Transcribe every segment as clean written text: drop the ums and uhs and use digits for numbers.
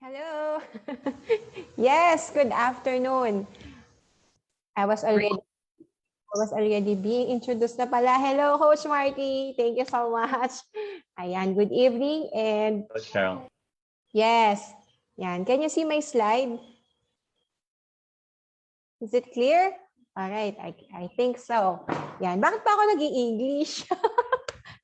Hello. Yes, good afternoon. I was already I was already being introduced na pala. Hello, Coach Marty. Thank you so much. Ayan, good evening and Coach Carol. yes. Yan, can you see my slide? Is it clear? All right, I think so. Yan, bakit pa ako nag-i-English?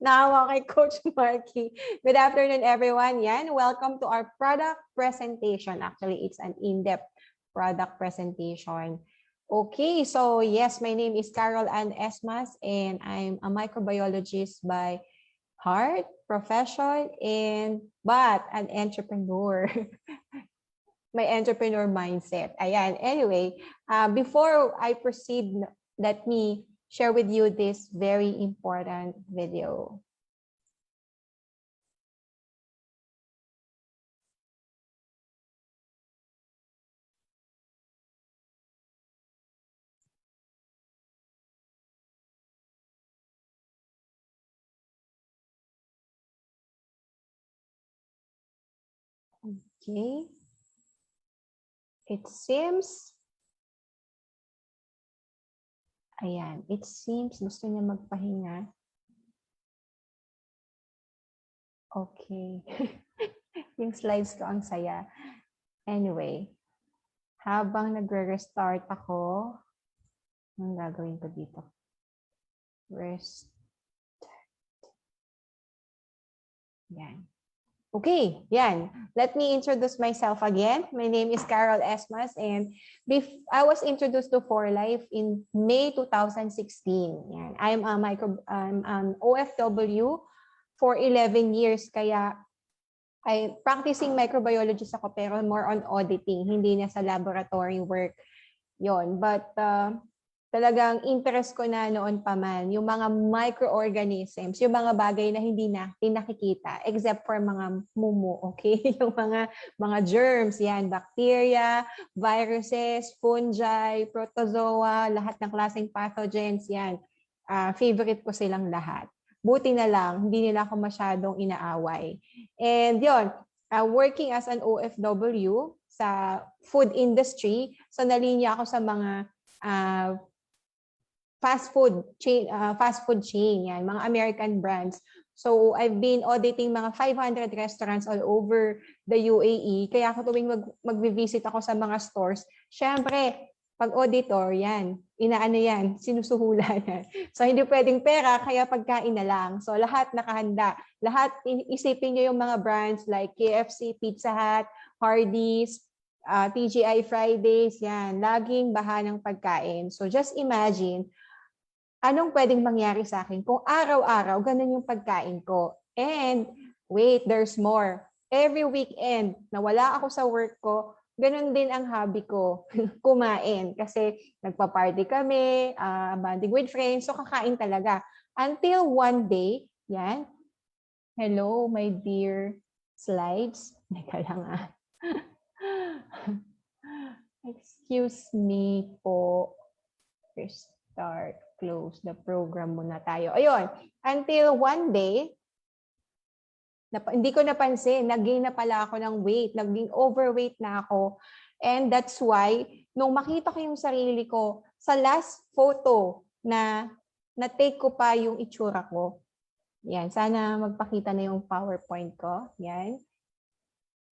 Nahawa kay Coach Marky. Good afternoon, everyone. Yan, welcome to our product presentation. Actually, it's an in-depth product presentation. Okay, so yes, my name is Carol Ann Esmas, and I'm a microbiologist by heart, profession, but an entrepreneur. My entrepreneur mindset. Ayan. Anyway, before I proceed, let me share with you this very important video. Okay. It seems, ayan, it seems gusto niya magpahinga. Okay. Yung slides ko ang saya. Anyway, habang nagre-restart ako, anong gagawin ko dito? Rest. Yan. Okay, yan. Let me introduce myself again. My name is Carol Esmas, and I was introduced to For Life in May 2016. Yan. I'm an OFW for 11 years, kaya practicing microbiologist ako, pero more on auditing, hindi na sa laboratory work yon. But talagang interest ko na noon pa man, yung mga microorganisms, yung mga bagay na hindi natin nakikita, except for mga mumu, okay? Yung mga germs, yan, bacteria, viruses, fungi, protozoa, lahat ng klaseng pathogens, yan. Favorite ko silang lahat. Buti na lang, hindi nila ako masyadong inaaway. And yon, working as an OFW sa food industry, so nalinya ako sa mga fast food chain, yan, mga American brands. So I've been auditing mga 500 restaurants all over the UAE. Kaya ako tuwing mag-visit ako sa mga stores, syempre, pag auditor, yan, inaano yan, sinusuhulan yan. So hindi pwedeng pera, kaya pagkain na lang. So lahat nakahanda. Lahat, isipin nyo yung mga brands like KFC, Pizza Hut, Hardee's, TGI Fridays, yan. Laging baha ng pagkain. So just imagine, anong pwedeng mangyari sa akin kung araw-araw ganun yung pagkain ko. And wait, there's more. Every weekend na wala ako sa work ko, ganun din ang hobby ko, kumain. Kasi nagpa-party kami, bonding with friends, so kakain talaga. Until one day, yan, hello my dear slides. Teka lang Excuse me po. Restart, close the program muna tayo. Ayun, until one day, hindi ko napansin, nag-gain na pala ako ng weight, naging overweight na ako. And that's why, nung makita ko yung sarili ko, sa last photo na na-take ko pa yung itsura ko. Yan, sana magpakita na yung PowerPoint ko. Yan.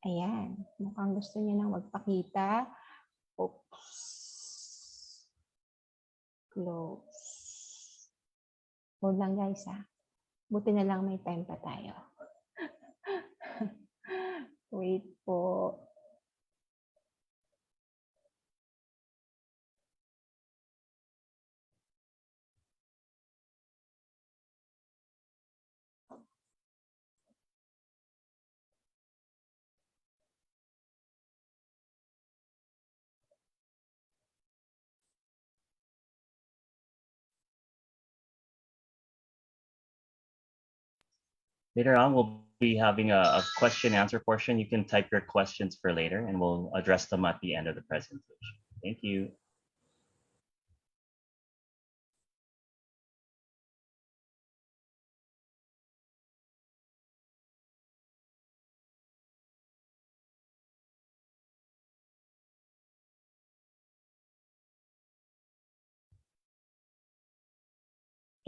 Ayan, mukhang gusto niya nang magpakita. Oops. Close. Hold lang guys ha. Buti na lang may time pa tayo. Wait po. Later on, we'll be having a question answer portion. You can type your questions for later and we'll address them at the end of the presentation. Thank you.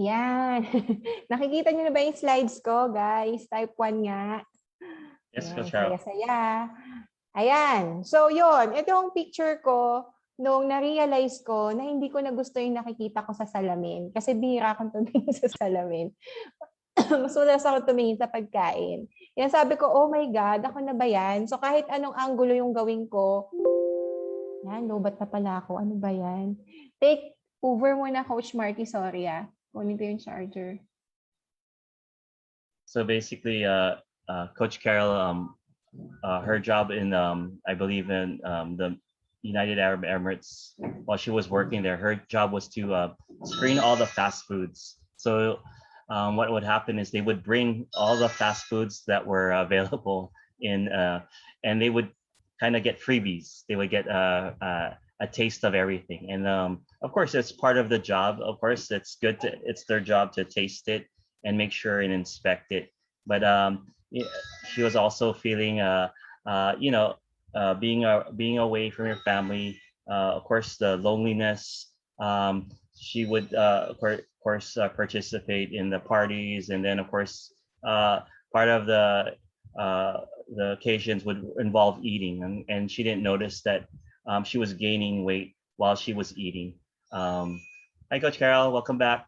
Yan. Nakikita niyo na ba yung slides ko, guys? Type 1 nga. Yes, Yan, Coach Carol. saya-saya. Ayan. So, yun. Ito yung picture ko nung na-realize ko na hindi ko na gusto yung nakikita ko sa salamin. Kasi bihira akong tumingin sa salamin. Mas madalas ako tumingin sa pagkain. Yan sabi ko, oh my God, ako na ba yan? So, kahit anong angulo yung gawin ko, yan, lobat na pala ako. Ano ba yan? Take over muna, Coach Marky. Sorry kunin ko yung charger. So basically, Coach Carol, her job in, I believe in the United Arab Emirates, while she was working there, her job was to screen all the fast foods. So what would happen is they would bring all the fast foods that were available in, and they would kind of get freebies. They would get a taste of everything, and of course, it's part of the job. Of course, it's good to, it's their job to taste it and make sure and inspect it. But she was also feeling, being away from your family. Of course, the loneliness. She would, of course, participate in the parties, and then, of course, part of the occasions would involve eating, and she didn't notice that she was gaining weight while she was eating. Hi, Coach Carol. Welcome back.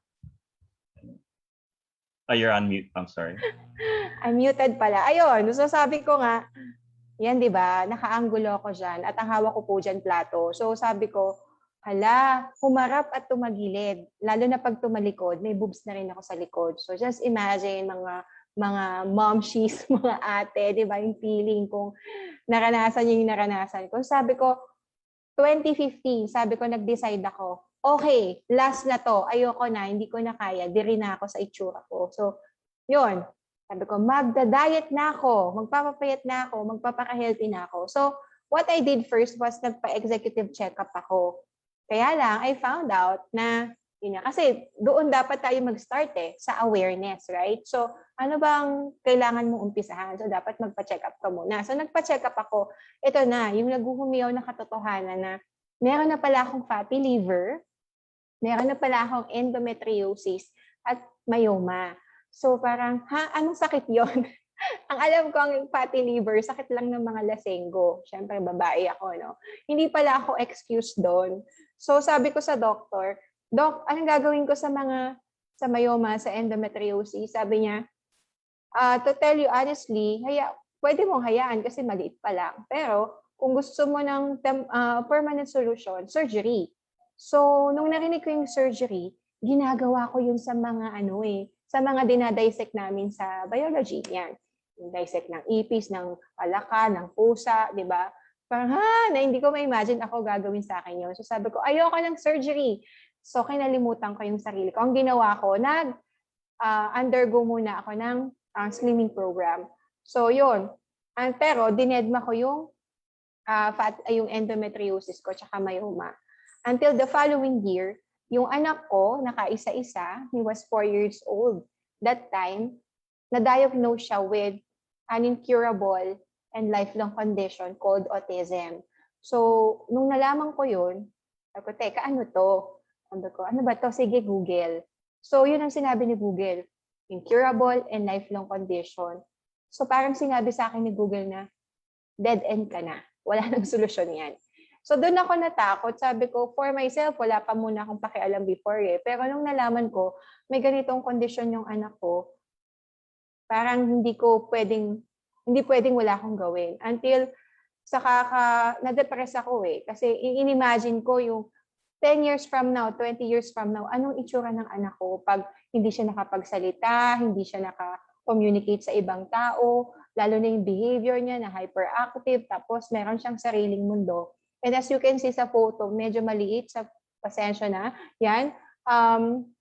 Oh, you're on mute. I'm sorry. I'm muted pala. Ayun, so sabi ko nga, yan 'di ba? Nakaanggulo ako diyan at ang hawak ko po diyan plato. So sabi ko, hala, humarap at tumagilid. Lalo na pag tumalikod, may boobs na rin ako sa likod. So just imagine mga momshies, mga ate, 'di ba? Yung feeling kung naranasan niyo yung naranasan ko. Sabi ko, 2015, sabi ko nag-decide ako, okay, last na to, ayoko na, hindi ko na kaya, diri na ako sa itsura ko. So, yun, sabi ko, magda-diet na ako, magpapapayat na ako, magpapaka-healthy na ako. So, what I did first was nagpa-executive check-up ako. Kaya lang, I found out na, yun nga, kasi doon dapat tayo mag-start sa awareness, right? So, ano bang kailangan mong umpisahan? So, dapat magpa-check up ka muna. So, nagpa-check up ako. Ito na, yung naghuhumiyaw na katotohanan na meron na pala akong fatty liver, meron na pala akong endometriosis at myoma. So, parang, anong sakit yon? Ang alam ko, ang fatty liver, sakit lang ng mga lasenggo. Siyempre, babae ako, no? Hindi pala ako excuse doon. So, sabi ko sa doktor, Doc, anong gagawin ko sa myoma, sa endometriosis? Sabi niya, to tell you honestly, pwede mong hayaan kasi maliit pa lang. Pero kung gusto mo ng permanent solution, surgery. So, nung narinig ko yung surgery, ginagawa ko yun sa mga sa mga dinadissect namin sa biology. Yan. Yung dissect ng ipis, ng palaka, ng pusa, di ba? Parang, na hindi ko ma-imagine ako gagawin sa akin yun. So, sabi ko, ayoko ng surgery. So, kinalimutan ko yung sarili ko. Ang ginawa ko, undergo muna ako ng slimming program. So, yun. Pero, dinedma ko yung yung endometriosis ko tsaka myoma. Until the following year, yung anak ko, nakaisa-isa, he was 4 years old. That time, na-diagnose siya with an incurable and lifelong condition called autism. So, nung nalaman ko yun, sabi ko, teka, ano to? Sabi ko, ano ba to? Sige, Google. So, yun ang sinabi ni Google. Incurable and lifelong condition. So, parang sinabi sa akin ni Google na, dead end ka na. Wala nang solusyon yan. So, doon ako natakot. Sabi ko, for myself, wala pa muna akong pakialam before Pero nung nalaman ko, may ganitong kondisyon yung anak ko, parang hindi pwedeng wala akong gawin. Until, na-depress ako Kasi in-imagine ko yung 10 years from now, 20 years from now, anong itsura ng anak ko pag hindi siya nakapagsalita, hindi siya naka-communicate sa ibang tao, lalo na yung behavior niya na hyperactive, tapos meron siyang sariling mundo. And as you can see sa photo, medyo maliit, pasensya na, yan.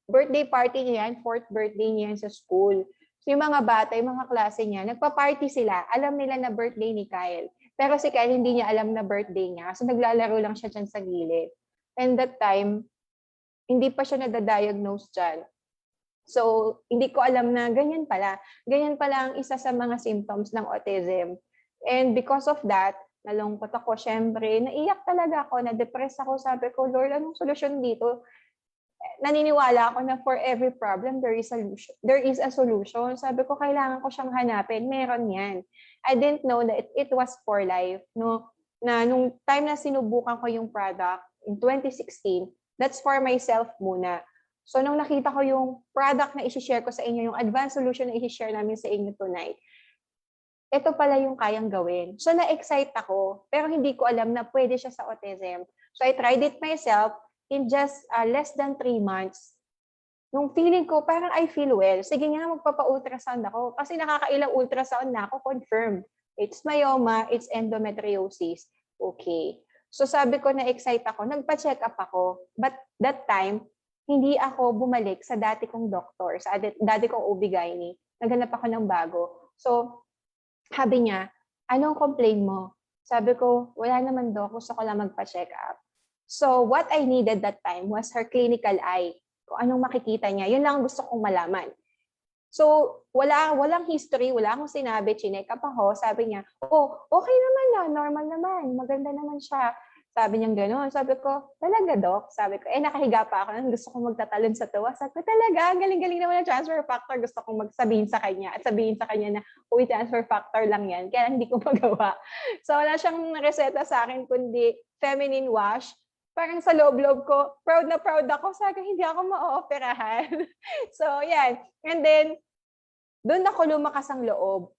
Birthday party niya yan, 4th birthday niya yan sa school. So yung mga bata, yung mga klase niya, nagpa-party sila, alam nila na birthday ni Kyle. Pero si Kyle hindi niya alam na birthday niya, so naglalaro lang siya dyan sa gilid. And that time, hindi pa siya nadadiagnose dyan. So, hindi ko alam na ganyan pala. Ganyan pala ang isa sa mga symptoms ng autism. And because of that, nalungkot ako. Syempre, naiyak talaga ako, na-depress ako. Sabi ko, Lord, anong solusyon dito? naniniwala ako na for every problem, there is a solution. There is a solution. Sabi ko, kailangan ko siyang hanapin. Meron yan. I didn't know that it was for life. No? Na nung time na sinubukan ko yung product in 2016, that's for myself muna. So nung nakita ko yung product na i-share ko sa inyo, yung advanced solution na i-share namin sa inyo tonight, ito pala yung kayang gawin. So na-excite ako, pero hindi ko alam na pwede siya sa autism. So I tried it myself in just less than 3 months. Nung feeling ko, parang I feel well. Sige nga, magpapa-ultrasound ako. Kasi nakakailang ultrasound na ako, confirmed. It's myoma, it's endometriosis. Okay. So sabi ko, na-excite ako. Nagpa-check up ako. But that time, hindi ako bumalik sa dati kong doktor, sa dati kong OB-GYN. Naghanap ako ng bago. So, sabi niya, anong complaint mo? Sabi ko, wala naman doc, gusto ko lang magpa-check up. So, what I needed that time was her clinical eye. Kung anong makikita niya, yun lang gusto kong malaman. So, walang history, wala akong sinabi, chinek up ako. Sabi niya, oh, okay naman na, normal naman, maganda naman siya. Sabi niya gano'n. Sabi ko, talaga, doc? Sabi ko, nakahiga pa ako. Gusto kong magtatalon sa tuwa. Sabi ko, talaga, galing-galing naman ang transfer factor. Gusto kong magsabihin sa kanya at sabihin sa kanya na, uy, transfer factor lang yan. Kaya hindi ko magawa. So, wala siyang reseta sa akin, kundi feminine wash. Parang sa loob-loob ko, proud na proud ako. Sabi ko, hindi ako ma-operahan. So, yan. And then, doon ako lumakas ang loob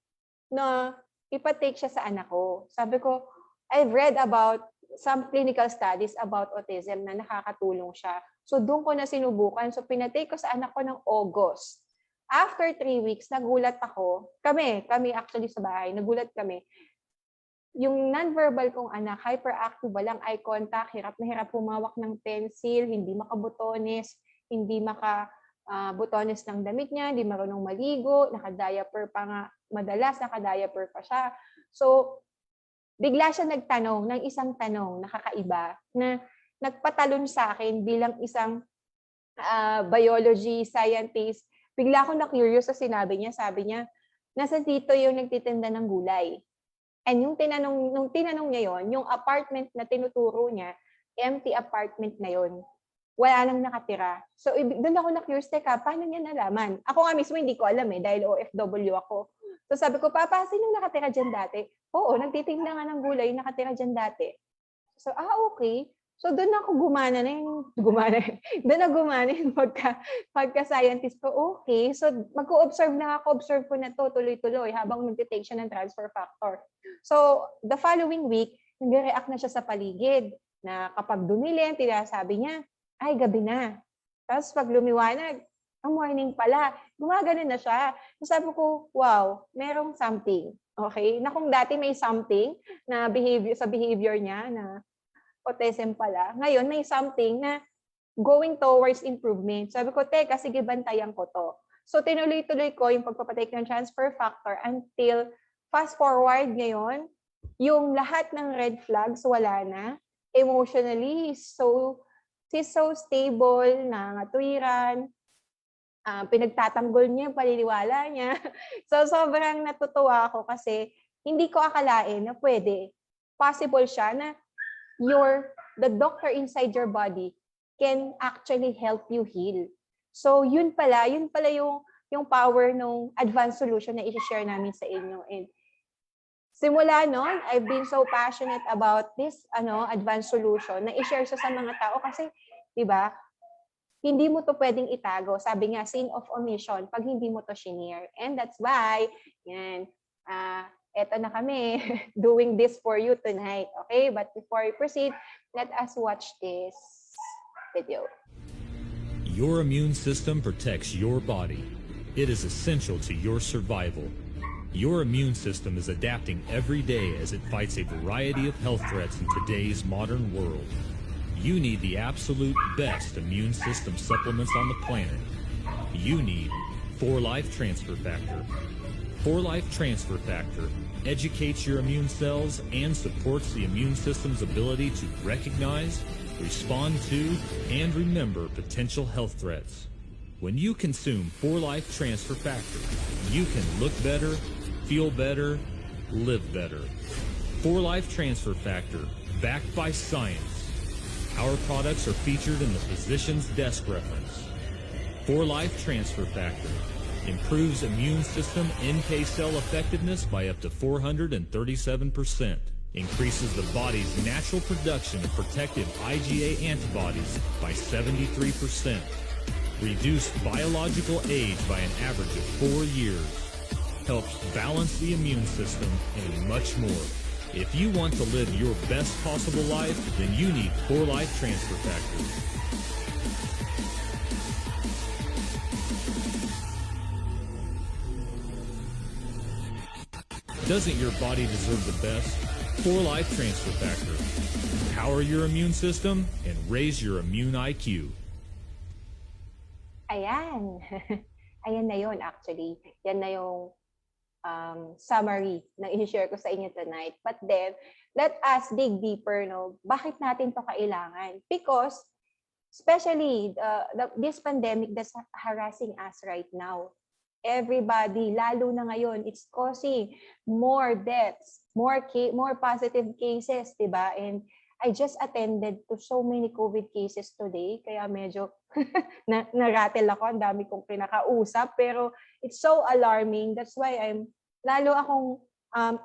na ipatake siya sa anak ko. Sabi ko, I've read about some clinical studies about autism na nakakatulong siya. So, doon ko na sinubukan. So, pinatake ko sa anak ko ng August. After 3 weeks, nagulat ako. Kami actually sa bahay, nagulat kami. Yung non-verbal kong anak, hyperactive, walang eye contact, hirap na hirap humawak ng pencil, hindi makabutones, hindi makabutones ng damit niya, hindi marunong maligo, naka-diaper pa nga, madalas naka-diaper pa siya. So, bigla siya nagtanong ng isang tanong nakakaiba na nagpatalon sa akin bilang isang biology scientist. Bigla ako na-curious sa sinabi niya. Sabi niya, nasa dito yung nagtitinda ng gulay. And nung tinanong niya yon, yung apartment na tinuturo niya, empty apartment na yon. Wala nang nakatira. So, doon ako na-curious, teka, paano niya nalaman? Ako nga mismo hindi ko alam dahil OFW ako. So sabi ko, Papa, sinong nakatira dyan dati? Oo, nagtitinda nga ng gulay, nakatira dyan dati. So, okay. So, doon ako gumana yung pagka-scientist ko. Okay. So, mag-o-observe na ako. Observe ko na to tuloy-tuloy habang nag-take siya ng transfer factor. So, the following week, nag-react na siya sa paligid na kapag dumilim, sabi niya, ay, gabi na. Tapos, pag lumiwanag, ang morning pala, gumagano na siya. So, sabi ko, wow, merong something. Okay? Na kung dati may something na behavior niya na autism pala, ngayon may something na going towards improvement. Sabi ko, teka, sige, bantayan ko to. So, tinuloy-tuloy ko yung pagpapatake ng transfer factor until fast forward ngayon, yung lahat ng red flags wala na. Emotionally, she's so stable, nangatwiran, pinagtatanggol niya yung paniniwala niya. So, sobrang natutuwa ako kasi hindi ko akalain na possible siya na the doctor inside your body can actually help you heal. So, yun pala yung power ng advanced solution na i-share namin sa inyo. And simula noon, I've been so passionate about this advanced solution na i-share sa mga tao kasi, di ba, hindi mo to pwedeng itago. Sabi nga, sin of omission, pag hindi mo to shinare. And that's why, eto na kami, doing this for you tonight. Okay? But before we proceed, let us watch this video. Your immune system protects your body. It is essential to your survival. Your immune system is adapting every day as it fights a variety of health threats in today's modern world. You need the absolute best immune system supplements on the planet. You need 4-Life Transfer Factor. 4-Life Transfer Factor educates your immune cells and supports the immune system's ability to recognize, respond to, and remember potential health threats. When you consume 4-Life Transfer Factor, you can look better, feel better, live better. 4-Life Transfer Factor, backed by science. Our products are featured in the physician's desk reference. 4Life Transfer Factor improves immune system NK cell effectiveness by up to 437%. Increases the body's natural production of protective IgA antibodies by 73%. Reduce biological age by an average of 4 years. Helps balance the immune system and much more. If you want to live your best possible life, then you need 4Life Transfer Factor. Doesn't your body deserve the best? 4Life Transfer Factor. Power your immune system and raise your immune IQ. Ayan. Ayan na yun actually. Yan na yung summary na i-share ko sa inyo tonight. But then, let us dig deeper, no? Bakit natin to kailangan? Because, especially this pandemic that's harassing us right now, everybody, lalo na ngayon, it's causing more deaths, more positive cases, diba? And I just attended to so many COVID cases today, kaya medyo na-rattle ako, ang dami kong pinakausap, pero it's so alarming. That's why lalo akong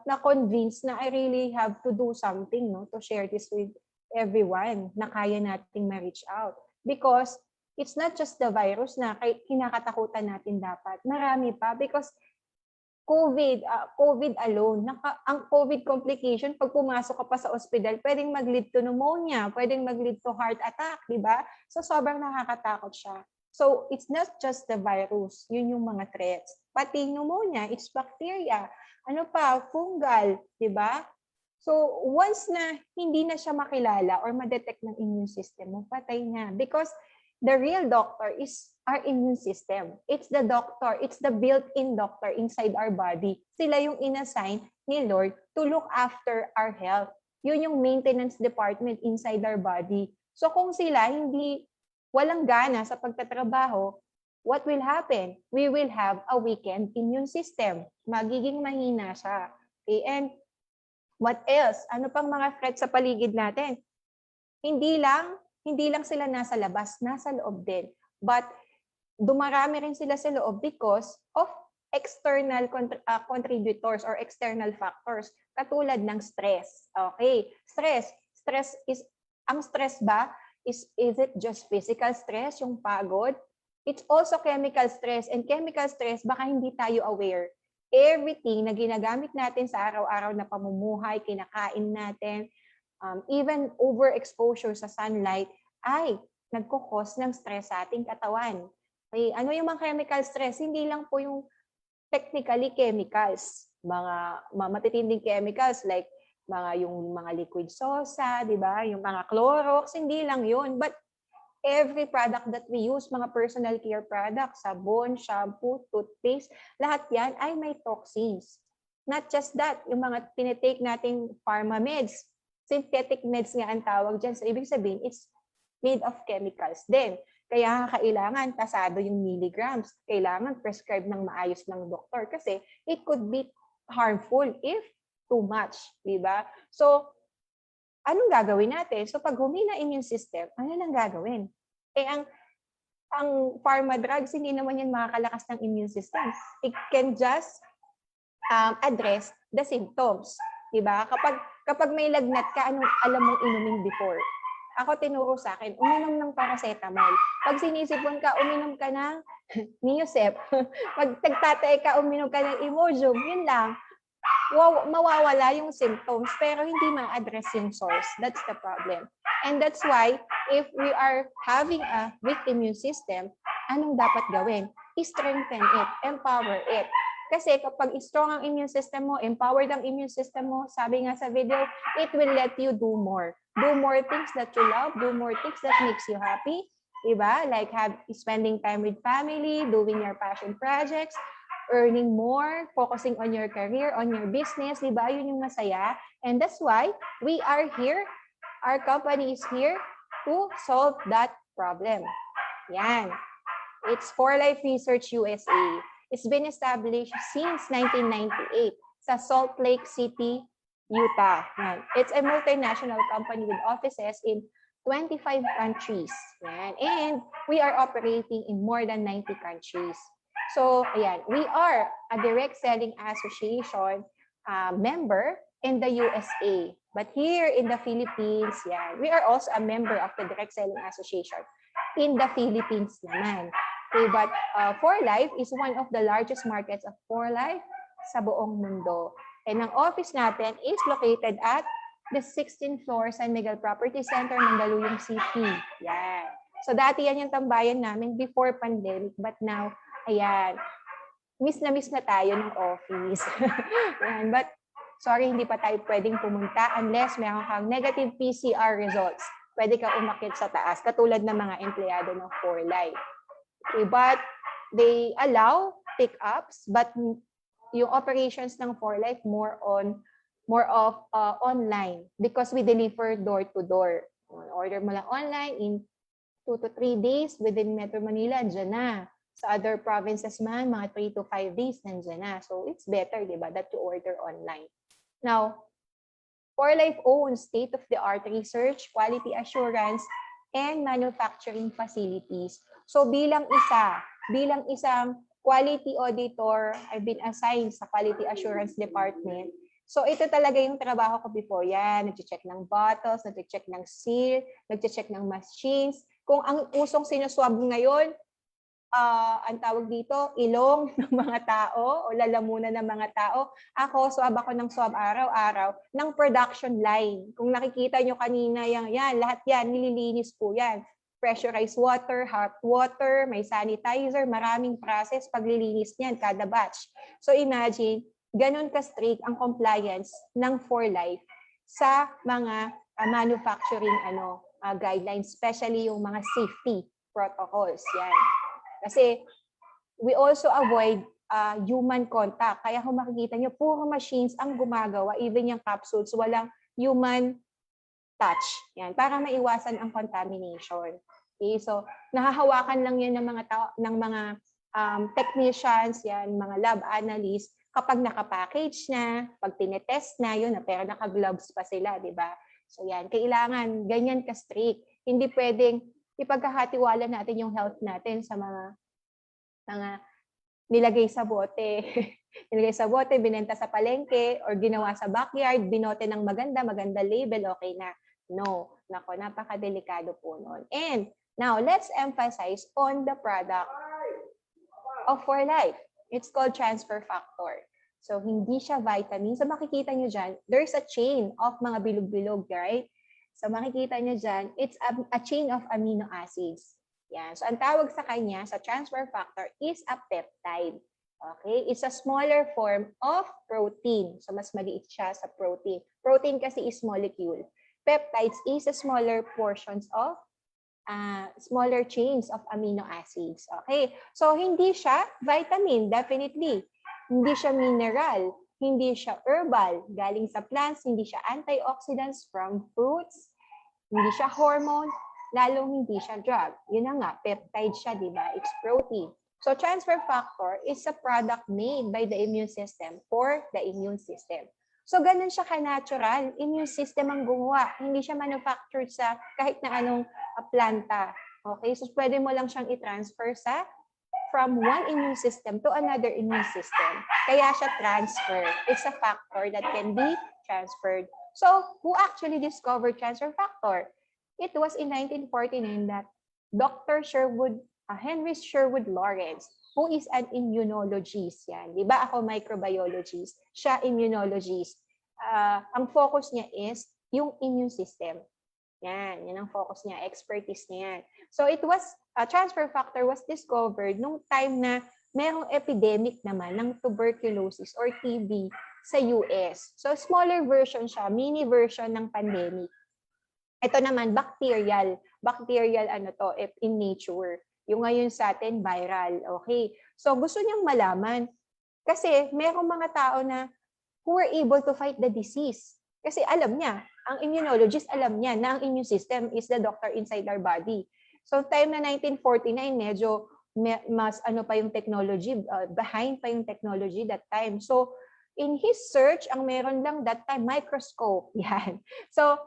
na-convinced na I really have to do something, no, to share this with everyone na kaya nating ma-reach out. Because it's not just the virus na kinakatakutan natin dapat. Marami pa because COVID alone, ang COVID complication, pag pumasok ka pa sa ospital, pwedeng mag-lead to pneumonia, pwedeng mag-lead to heart attack, di ba? So, sobrang nakakatakot siya. So, it's not just the virus, yun yung mga threats. Pati pneumonia, it's bacteria. Ano pa? Fungal, di ba? So, once na hindi na siya makilala or ma-detect ng immune system mo, patay na. Because the real doctor is our immune system. It's the doctor. It's the built-in doctor inside our body. Sila yung inassign ni Lord to look after our health. Yun yung maintenance department inside our body. So kung sila walang gana sa pagtatrabaho, what will happen? We will have a weakened immune system. Magiging mahina siya. Okay? And what else? Ano pang mga threats sa paligid natin? Hindi lang sila nasa labas, nasa loob din. But dumarami rin sila sa loob because of external contributors or external factors katulad ng stress. Okay, stress is ang stress ba is it just physical stress, yung pagod? It's also chemical stress, and chemical stress baka hindi tayo aware. Everything na ginagamit natin sa araw-araw na pamumuhay, kinakain natin, even overexposure sa sunlight ay nagkukos ng stress sa ating katawan. Okay, ano yung mga chemical stress? Hindi lang po yung technically chemicals, mga matitinding chemicals like yung mga liquid sosa, di ba? Yung mga Clorox, hindi lang yun. But every product that we use, mga personal care products, sabon, shampoo, toothpaste, lahat yan ay may toxins. Not just that, yung mga tinitake nating pharma meds, synthetic meds nga ang tawag dyan. So, ibig sabihin, it's made of chemicals din. Kaya kailangan pasado yung milligrams. Kailangan prescribe ng maayos ng doktor kasi it could be harmful if too much. Diba? So, anong gagawin natin? So, pag humina immune system, ano lang gagawin? Ang pharma drugs, hindi naman yan makakalakas ng immune system. It can just address the symptoms. Diba? Kapag may lagnat ka, anong alam mong inumin before? Ako tinuro sa akin, uminom ng paracetamol. Pag sinisipon ka, uminom ka ng Neosep. Pag tagtatay ka, uminom ka ng Imodium. Yun lang. Mawawala yung symptoms, pero hindi ma-address yung source. That's the problem. And that's why, if we are having a weak immune system, anong dapat gawin? I-strengthen it, empower it. Kasi kapag strong ang immune system mo, empowered ang immune system mo, sabi nga sa video, it will let you do more. Do more things that you love, do more things that makes you happy. Diba? Like spending time with family, doing your passion projects, earning more, focusing on your career, on your business. Diba? Yun yung masaya. And that's why we are here. Our company is here to solve that problem. Yan. It's 4Life Research USA. It's been established since 1998 sa Salt Lake City, Utah. It's a multinational company with offices in 25 countries. Yan. And we are operating in more than 90 countries. So, ayan, we are a direct selling association member in the USA. But here in the Philippines, yan, we are also a member of the direct selling association in the Philippines naman. Okay, but For Life is one of the largest markets of For Life sa buong mundo. And ang office natin is located at the 16th floor San Miguel Property Center, Mandaluyong City. Yan. So dati yan yung tambayan namin before pandemic, but now, ayan, miss na tayo ng office. Yan. But sorry, hindi pa tayo pwedeng pumunta unless meron kang negative PCR results. Pwede ka umakyat sa taas, katulad ng mga empleyado ng For Life. Okay, but they allow pick-ups, but yung operations ng For Life more of online because we deliver door to door. Order mo lang online in 2 to 3 days within Metro Manila, andyan na. Sa other provinces man, mga 3 to 5 days, nandyan na. So it's better, di ba, that you order online. Now, For Life owns state-of-the-art research, quality assurance, and manufacturing facilities. So bilang isang quality auditor, I've been assigned sa quality assurance department. So ito talaga yung trabaho ko before yan. Nag-check ng bottles, nag-check ng seal, nag-check ng machines. Kung ang usong sinuswab ngayon, ang tawag dito, ilong ng mga tao o lalamunan ng mga tao. Ako, swab ako ng swab araw-araw ng production line. Kung nakikita nyo kanina, yan, lahat yan, nililinis po yan. Pressurized water, hot water, may sanitizer, maraming process paglilinis niyan, kada batch. So imagine, ganun ka-strict ang compliance ng For Life sa mga manufacturing guidelines, especially yung mga safety protocols. Yan. Kasi we also avoid human contact. Kaya kung makikita nyo, puro machines ang gumagawa, even yung capsules, walang human touch. Yan, para maiwasan ang contamination. Okay, so nahahawakan lang yan ng mga technicians, yan, mga lab analysts, kapag nakapackage na, pag tinetest na, yun na, pero naka-gloves pa sila, di ba? So yan, kailangan ganyan ka-strict. Hindi pwedeng ipagkakatiwala natin yung health natin sa mga nilagay sa bote. Nilagay sa bote, binenta sa palengke, or ginawa sa backyard, binote ng maganda label, okay na. No, nako, napakadelikado po nun. And now, let's emphasize on the product of For Life. It's called transfer factor. So, hindi siya vitamin. So, makikita nyo dyan, there's a chain of mga bilog-bilog, right? So makikita nyo dyan, it's a chain of amino acids. Yan. So ang tawag sa kanya, sa transfer factor, is a peptide. Okay? It's a smaller form of protein. So mas maliit siya sa protein. Protein kasi is molecule. Peptides is a smaller portions of, smaller chains of amino acids. Okay? So hindi siya vitamin, definitely. Hindi siya mineral. Hindi siya herbal, galing sa plants, hindi siya antioxidants from fruits, hindi siya hormone, lalong hindi siya drug. Yun na nga, peptide siya, di ba? It's protein. So transfer factor is a product made by the immune system for the immune system. So ganun siya ka-natural, immune system ang gumawa. Hindi siya manufactured sa kahit na anong planta. Okay? So pwede mo lang siyang i-transfer from one immune system to another immune system. Kaya siya transfer. It's a factor that can be transferred. So, who actually discovered transfer factor? It was in 1949 that Dr. Henry Sherwood Lawrence, who is an immunologist. Yan. Di ba ako microbiologist? Siya immunologist. Ang focus niya is yung immune system. Yan ang focus niya, expertise niya yan. So it was, transfer factor was discovered nung time na merong epidemic naman ng tuberculosis or TB sa US. So smaller version siya, mini version ng pandemic. Ito naman, bacterial in nature. Yung ngayon sa atin, viral. Okay. So gusto niyang malaman, kasi merong mga tao na who were able to fight the disease. Kasi alam niya, ang immunologist alam niya na ang immune system is the doctor inside our body. So time na 1949, medyo mas pa yung technology, behind pa yung technology that time. So in his search, ang meron lang that time, microscope. Yan. So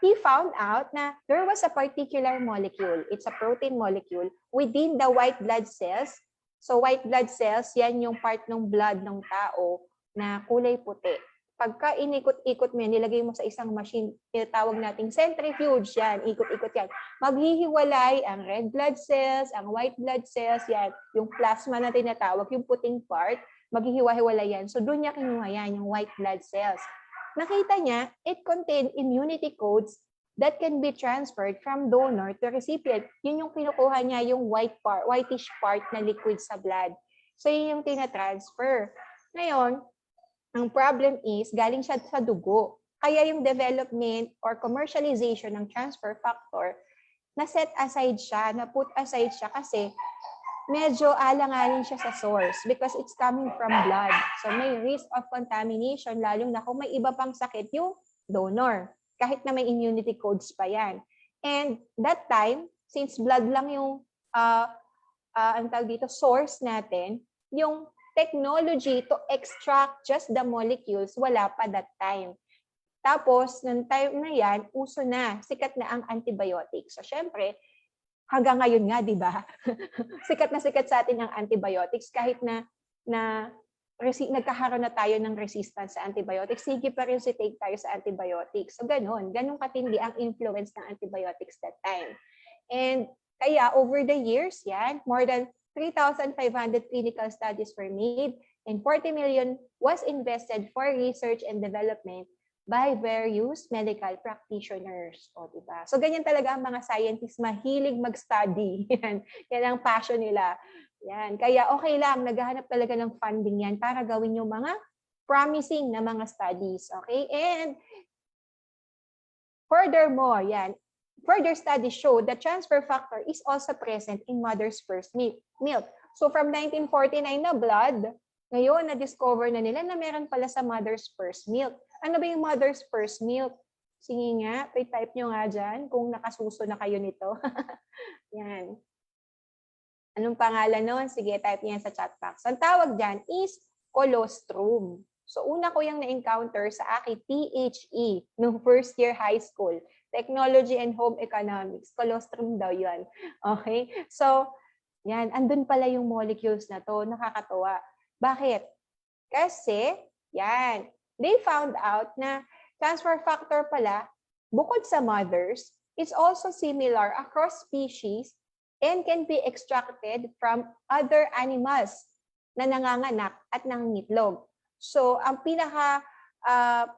he found out na there was a particular molecule. It's a protein molecule within the white blood cells. So white blood cells, yan yung part ng blood ng tao na kulay puti. Pagka inikot-ikot mo yan, nilagay mo sa isang machine, tinatawag nating centrifuge, yan, ikot-ikot yan. Maghihiwalay ang red blood cells, ang white blood cells, yan, yung plasma na tinatawag, yung puting part, maghihiwa-hiwalay yan. So doon niya kinuha yan, yung white blood cells. Nakita niya, it contained immunity codes that can be transferred from donor to recipient. Yun yung kinukuha niya, yung whitish part na liquid sa blood. So yun yung tina-transfer. Ngayon, ang problem is, galing siya sa dugo. Kaya yung development or commercialization ng transfer factor, na set aside siya, na put aside siya kasi medyo alanganin siya sa source because it's coming from blood. So may risk of contamination, lalong na kung may iba pang sakit yung donor, kahit na may immunity codes pa yan. And that time, since blood lang yung ang tawag dito, source natin, yung technology to extract just the molecules, wala pa that time. Tapos, ng time na yan, uso na, sikat na ang antibiotics. So, syempre, hanggang ngayon nga, di ba? Sikat na sikat sa atin ang antibiotics kahit na nagkakaroon na tayo ng resistance sa antibiotics, sige pa rin take tayo sa antibiotics. So, ganun katindi ang influence ng antibiotics that time. And kaya, over the years, yan, more than 3,500 clinical studies were made and 40 million was invested for research and development by various medical practitioners. O, diba? So, ganyan talaga ang mga scientists, mahilig mag-study. Yan ang passion nila. Yan. Kaya okay lang, naghahanap talaga ng funding yan para gawin yung mga promising na mga studies. Okay? And furthermore, yan, further studies show that transfer factor is also present in mother's first milk. So from 1949 na blood, ngayon na-discover na nila na meron pala sa mother's first milk. Ano ba yung mother's first milk? Sige nga, type nyo nga dyan kung nakasuso na kayo nito. Yan. Anong pangalan nun? Sige, type niyan sa chat box. Ang tawag dyan is colostrum. So una ko yung na-encounter sa aking THE nung first year high school. Technology and Home Economics. Colostrum daw yun. Okay? So, yan. Andun pala yung molecules na to. Nakakatuwa. Bakit? Kasi, yan. They found out na transfer factor pala, bukod sa mothers, is also similar across species and can be extracted from other animals na nanganganak at nangingitlog. So, ang pinaka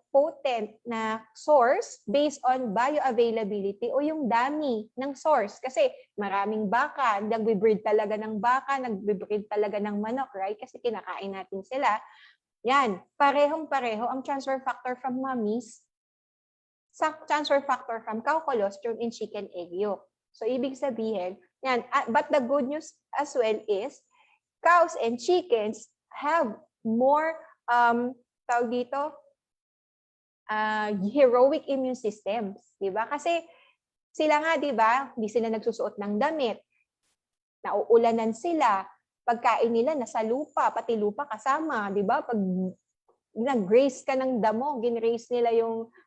potent na source based on bioavailability o yung dami ng source. Kasi maraming baka, nagbe-breed talaga ng baka, nagbe-breed talaga ng manok, right? Kasi kinakain natin sila. Yan, parehong-pareho ang transfer factor from mummies sa transfer factor from cow colostrum and chicken egg yolk. So, ibig sabihin, yan. But the good news as well is, cows and chickens have more, tawag dito, heroic immune systems, di ba? Kasi sila nga, di ba, hindi sila nagsusuot ng damit, nauulanan sila, pagkain nila nasa lupa, pati lupa kasama, di ba? Pag nag-graze ka ng damo, gin-raise nila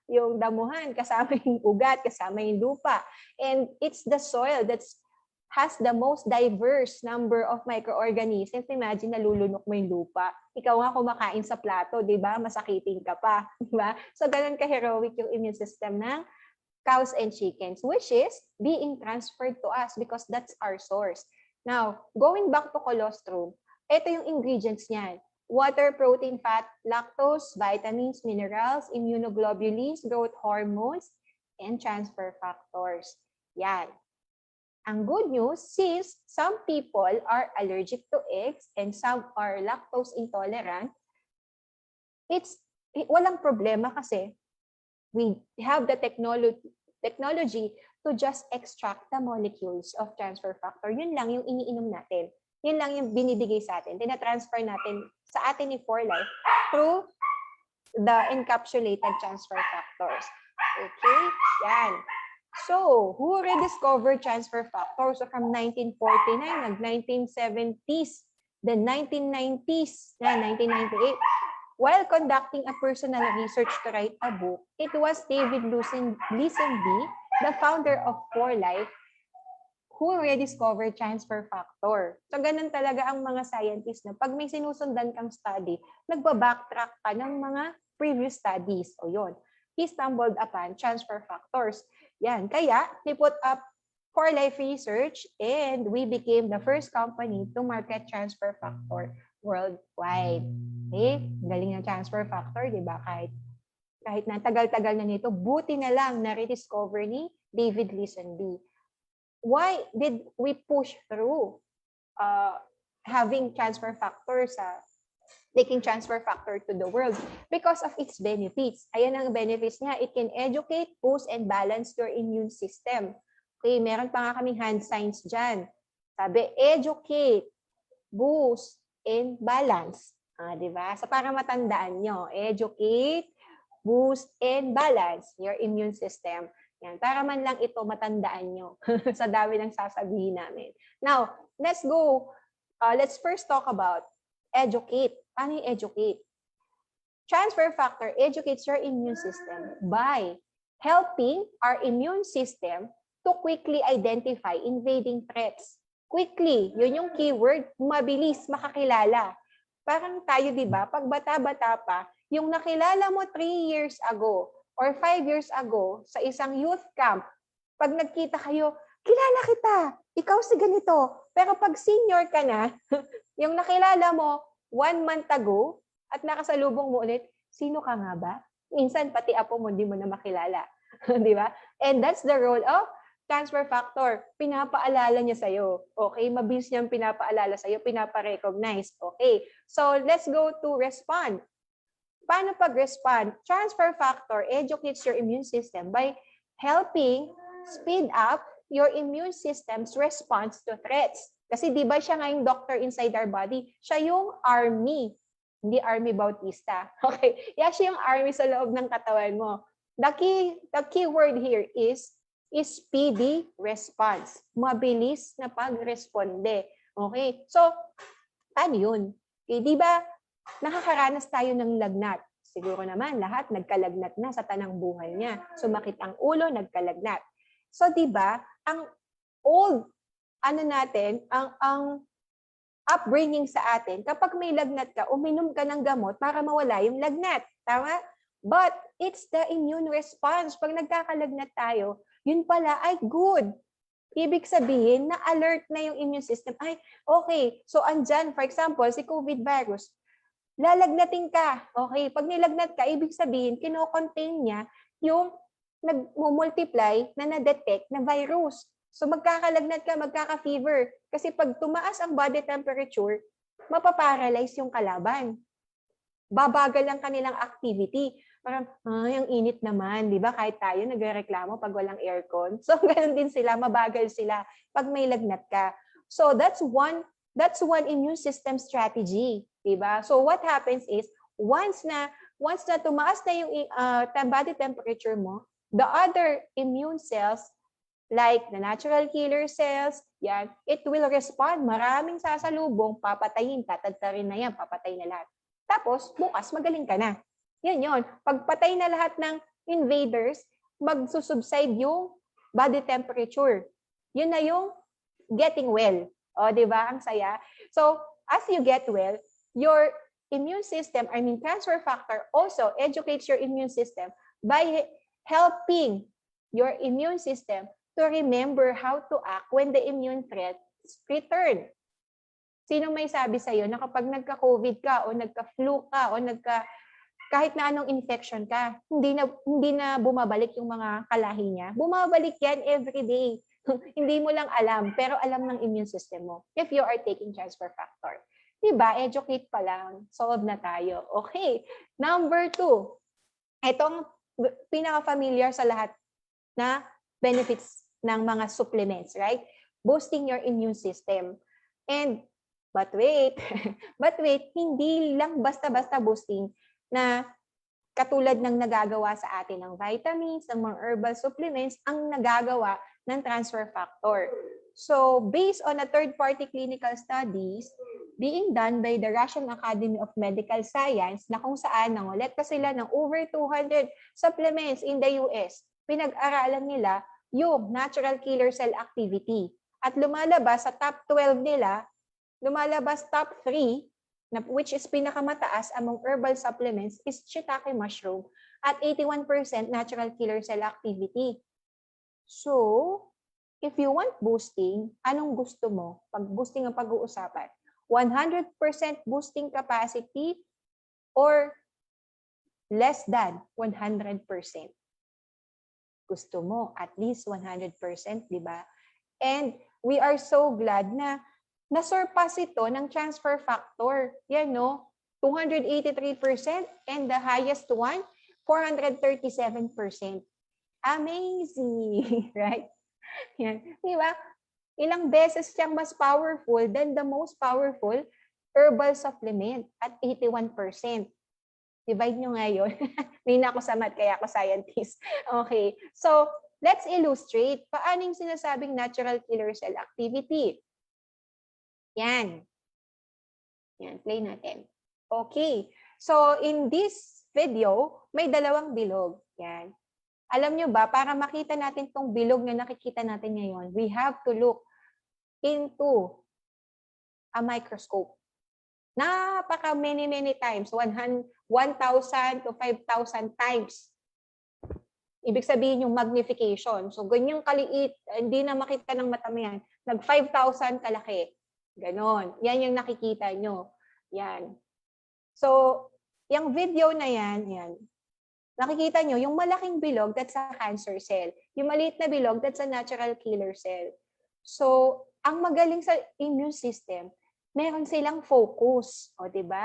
yung damuhan, kasama yung ugat, kasama yung lupa. And it's the soil that's has the most diverse number of microorganisms. Imagine, nalulunok mo yung lupa. Ikaw nga kumakain sa plato, di ba? Masakitin ka pa, di ba? So, ganun ka-heroic yung immune system ng cows and chickens, which is being transferred to us because that's our source. Now, going back to colostrum, ito yung ingredients niyan. Water, protein, fat, lactose, vitamins, minerals, immunoglobulins, growth hormones, and transfer factors. Yan. Ang good news, since some people are allergic to eggs and some are lactose intolerant, walang problema kasi we have the technology to just extract the molecules of transfer factor. Yun lang yung iniinom natin. Yun lang yung binibigay sa atin. Tina-transfer natin sa atin ni 4Life through the encapsulated transfer factors. Okay? Yan. So, who rediscovered transfer factors? So, from 1949, nag-1970s, then 1990s, 1998, while conducting a personal research to write a book, it was David Lisenby, the founder of 4Life, who rediscovered transfer factor. So, ganun talaga ang mga scientists na pag may sinusundan kang study, nagba-backtrack ka ng mga previous studies. O yun, he stumbled upon transfer factors. Yan, kaya he put up 4Life Research and we became the first company to market transfer factor worldwide. Okay? Galing ng transfer factor, di ba? Kahit na tagal-tagal na nito, buti na lang na rediscover ni David Lisenby. Why did we push through having transfer factor taking transfer factor to the world? Because of its benefits. Ayan ang benefits niya. It can educate, boost, and balance your immune system. Okay, meron pa nga kaming hand signs dyan. Sabi, educate, boost, and balance. Di ba? So, para matandaan nyo, educate, boost, and balance your immune system. Yan, para man lang ito matandaan nyo sa dami ng sasabihin namin. Now, let's go. Let's first talk about educate. Paano yung educate? Transfer factor educates your immune system by helping our immune system to quickly identify invading threats. Quickly, yun yung keyword, mabilis makakilala. Parang tayo, di ba, pag bata-bata pa, yung nakilala mo 3 years ago, or 5 years ago sa isang youth camp, pag nagkita kayo, kilala kita, ikaw si ganito. Pero pag senior ka na, yung nakilala mo 1 month ago at nakasalubong mo ulit, sino ka nga ba? Minsan pati apo mo hindi mo na makilala. Di ba? And that's the role of transfer factor. Pinapaalala niya sa'yo. Okay? Mabilis niyang pinapaalala sa'yo, pinapa-recognize. Okay. So, let's go to respond. Paano pag-respond? Transfer factor educates your immune system by helping speed up your immune system's response to threats. Kasi di ba siya nga yung doctor inside our body? Siya yung army. Hindi Army Bautista. Okay? Yeah, siya yung army sa loob ng katawan mo. The key word here is speedy response. Mabilis na pag-responde. Okay? So, paano yun? Okay, di ba nakakaranas tayo ng lagnat? Siguro naman lahat nagkalagnat na sa tanang buhay niya. Sumakit ang ulo, nagkalagnat. So, di ba, ang old, ang upbringing sa atin, kapag may lagnat ka, uminom ka ng gamot para mawala yung lagnat. Tama? But, it's the immune response. Pag nagkakalagnat tayo, yun pala ay good. Ibig sabihin na alert na yung immune system. Ay, okay. So, andyan, for example, si COVID virus, lalagnatin ka. Okay, pag nilagnat ka, ibig sabihin, kino-contain niya yung nag-multiply na na-detect na virus. So magkakalagnat ka, magkaka-fever. Kasi pag tumaas ang body temperature, mapaparalyze yung kalaban. Babagal ang kanilang activity. Parang, ay, ang init naman. Di ba? Kahit tayo nagreklamo pag walang aircon. So ganun din sila, mabagal sila pag may lagnat ka. So that's one immune system strategy. Diba? So what happens is, once na tumaas na yung body temperature mo, the other immune cells, like the natural killer cells, yan, it will respond. Maraming sasalubong, papatayin, tatagtarin na yan, papatay na lahat. Tapos, bukas, magaling ka na. Yan yun. Pagpatay na lahat ng invaders, magsusubside yung body temperature. Yun na yung getting well. O, diba? Ang saya. So, as you get well, your immune system, transfer factor also educates your immune system by helping your immune system to remember how to act when the immune threats return. Sino may sabi sa'yo na kapag nagka-COVID ka o nagka-flu ka o kahit na anong infection ka, hindi na bumabalik yung mga kalahi niya? Bumabalik yan every day. Hindi mo lang alam, pero alam ng immune system mo if you are taking transfer factor. Diba? Educate pa lang. Solve na tayo. Okay. Number 2. Itong pinaka-familiar sa lahat na benefits ng mga supplements, right? Boosting your immune system. But wait, hindi lang basta-basta boosting na katulad ng nagagawa sa atin ng vitamins, ng mga herbal supplements, ang nagagawa ng transfer factor. So, based on a third-party clinical studies, being done by the Russian Academy of Medical Science na kung saan nangolekta sila ng over 200 supplements in the US. Pinag-aralan nila yung natural killer cell activity. At lumalabas sa top 12 nila, lumalabas top 3, which is pinakamataas among herbal supplements, is shiitake mushroom at 81% natural killer cell activity. So, if you want boosting, anong gusto mo? Pag boosting ang pag-uusapan, 100% boosting capacity or less than 100%? Gusto mo at least 100%, di ba? And we are so glad na na-surpass ito ng transfer factor. Yan, no? 283% and the highest one, 437%. Amazing, right? Yan. Di ba? Ilang beses siyang mas powerful than the most powerful herbal supplement at 81%. Divide nyo ngayon. May na ako sa math, kaya ako scientist. Okay. So, let's illustrate. Paano yung sinasabing natural killer cell activity? Yan. Yan, play natin. Okay. So, in this video, may dalawang bilog. Yan. Alam nyo ba, para makita natin tong bilog na nakikita natin ngayon, we have to look into a microscope. Napaka many times, 1,000 to 5,000 times. Ibig sabihin yung magnification. So, ganyang kaliit, hindi na makita ng mata mo yan. Nag 5,000 kalaki. Ganon. Yan yung nakikita nyo. Yan. So, yung video na yan, nakikita nyo, yung malaking bilog, that's a cancer cell. Yung maliit na bilog, that's a natural killer cell. So, ang magaling sa immune system, meron silang focus. O, diba?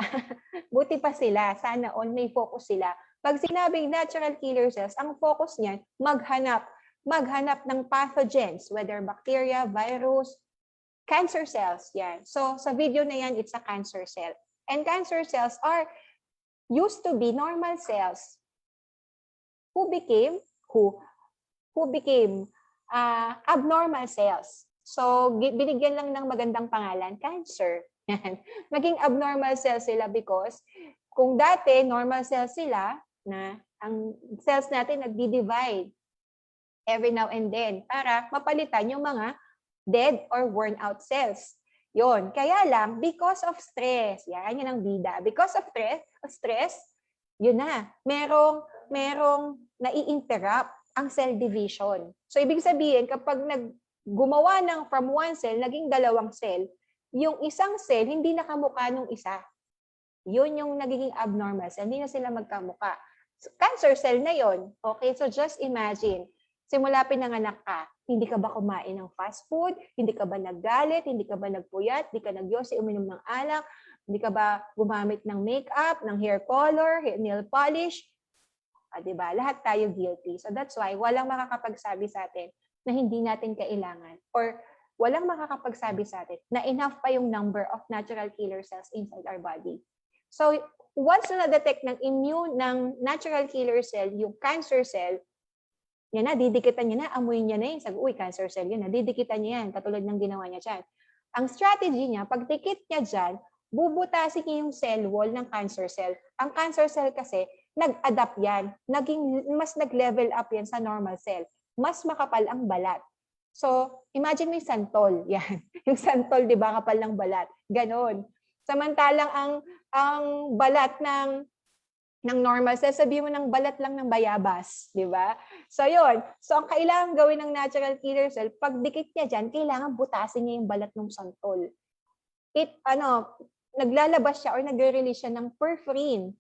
Buti pa sila. Sana all may focus sila. Pag sinabing natural killer cells, ang focus niyan, maghanap ng pathogens, whether bacteria, virus, cancer cells. Yan. So, sa video na yan, it's a cancer cell. And cancer cells used to be normal cells who became abnormal cells. So, binigyan lang ng magandang pangalan, cancer. Naging abnormal cells sila because kung dati normal cells sila, na ang cells natin nagdi-divide every now and then para mapalitan yung mga dead or worn out cells. Yon. Kaya lang, because of stress, yan ang bida. Because of stress, yun na, merong nai-interrupt ang cell division. So, ibig sabihin, kapag gumawa ng from one cell, naging dalawang cell, yung isang cell, hindi nakamukha nung isa. Yun yung nagiging abnormal cell. Hindi na sila magkamukha. Cancer cell na yon. Okay, so just imagine, simula pinanganak ka, hindi ka ba kumain ng fast food? Hindi ka ba naggalit? Hindi ka ba nagpuyat? Hindi ka nagyosi, uminom ng alak? Hindi ka ba gumamit ng makeup, ng hair color, nail polish? Diba? Lahat tayo guilty. So that's why walang makakapagsabi sa atin na hindi natin kailangan or walang makakapagsabi sa atin na enough pa yung number of natural killer cells inside our body. So once na-detect ng natural killer cell, yung cancer cell, yan na, didikitan niya na, amoy niya na yun. Sabi, uy, cancer cell yun na, didikitan niya yan, katulad ng ginawa niya dyan. Ang strategy niya, pag dikit niya dyan, bubutasin niya yung cell wall ng cancer cell. Ang cancer cell kasi, nag-adapt yan. Mas nag-level up yan sa normal cell. Mas makapal ang balat. So, imagine mo yung santol. Yan. Yung santol, di ba, kapal ng balat. Ganon. Samantalang ang balat ng normal cell, sabihin mo ng balat lang ng bayabas, di ba? So, yun. So, ang kailangan gawin ng natural killer cell, pag dikit niya dyan, kailangan butasin niya yung balat ng santol. Naglalabas siya or nagre-release siya ng perforin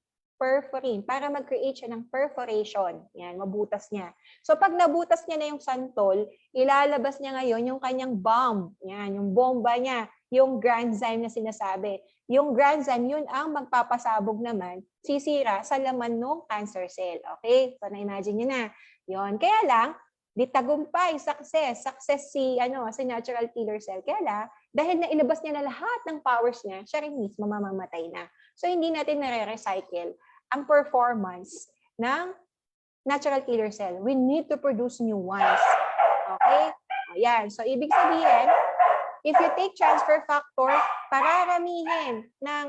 para mag-create siya ng perforation. Yan, mabutas niya. So, pag nabutas niya na yung santol, ilalabas niya ngayon yung kanyang bomb. Yan, yung bomba niya, yung granzyme na sinasabi. Yung granzyme, yun ang magpapasabog naman, sisira sa laman ng cancer cell. Okay? So, na-imagine niyo na. Yun. Kaya lang, di tagumpay, success si natural killer cell. Kaya lang, dahil nailabas niya na lahat ng powers niya, siya rin mismo mamamatay na. So, hindi natin nare-recycle ang performance ng natural killer cell. We need to produce new ones. Okay? Ayan. So, ibig sabihin, if you take transfer factor, pararamihin ng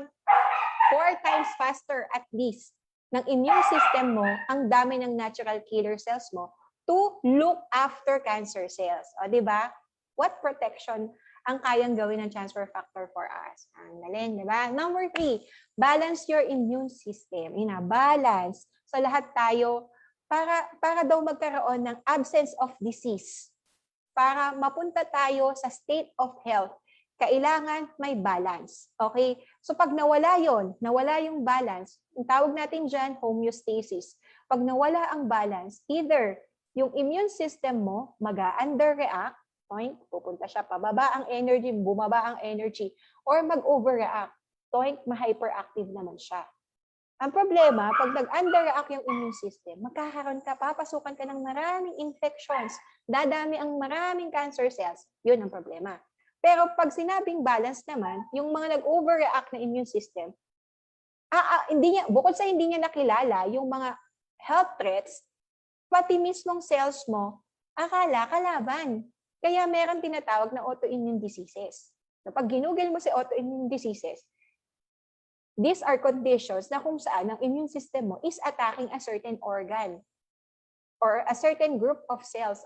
4 times faster at least ng immune system mo, ang dami ng natural killer cells mo to look after cancer cells. O, di ba? What protection ang kayang gawin ng transfer factor for us? Ang galing, di ba? Number 3, balance your immune system. Balance. So, lahat tayo, para daw magkaroon ng absence of disease, para mapunta tayo sa state of health, kailangan may balance. Okay? So pag nawala yung balance, ang tawag natin dyan, homeostasis. Pag nawala ang balance, either yung immune system mo mag-underreact, point, pupunta siya pababa ang energy, bumaba ang energy, or mag-overreact, point, ma-hyperactive naman siya. Ang problema, pag nag-underreact yung immune system, magkakaroon ka, papasukan ka ng maraming infections, dadami ang maraming cancer cells, yun ang problema. Pero pag sinabing balance naman, yung mga nag-overreact na immune system, bukod sa hindi niya nakilala yung mga health threats, pati mismong cells mo, akala kalaban. Kaya meron tinatawag na autoimmune diseases. Pag ginugol mo si autoimmune diseases, these are conditions na kung saan ang immune system mo is attacking a certain organ or a certain group of cells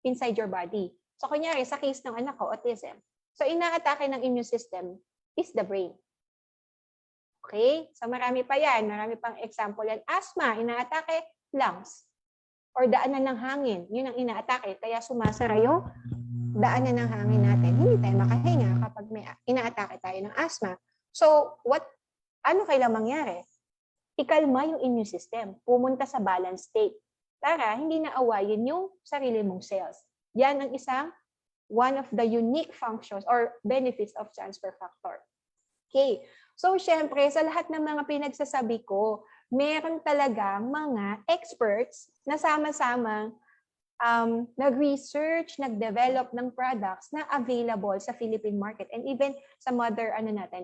inside your body. So kunyari, sa case ng anak ko, autism. So inaatake ng immune system is the brain. Okay? So marami pa yan. Marami pang example yan. Asthma, inaatake lungs. Or daanan ng hangin. Yun ang inaatake. Kaya sumasara yung daanan ng hangin natin. Hindi tayo makahinga kapag may inaatake tayo ng asthma. So ano kailang mangyari? Ikalma yung immune system. Pumunta sa balance state. Para hindi na awayin yung sarili mong cells. Yan ang one of the unique functions or benefits of transfer factor. Okay. So, syempre, sa lahat ng mga pinagsasabi ko, meron talagang mga experts na sama-samang nag-research, nag-develop ng products na available sa Philippine market and even sa mother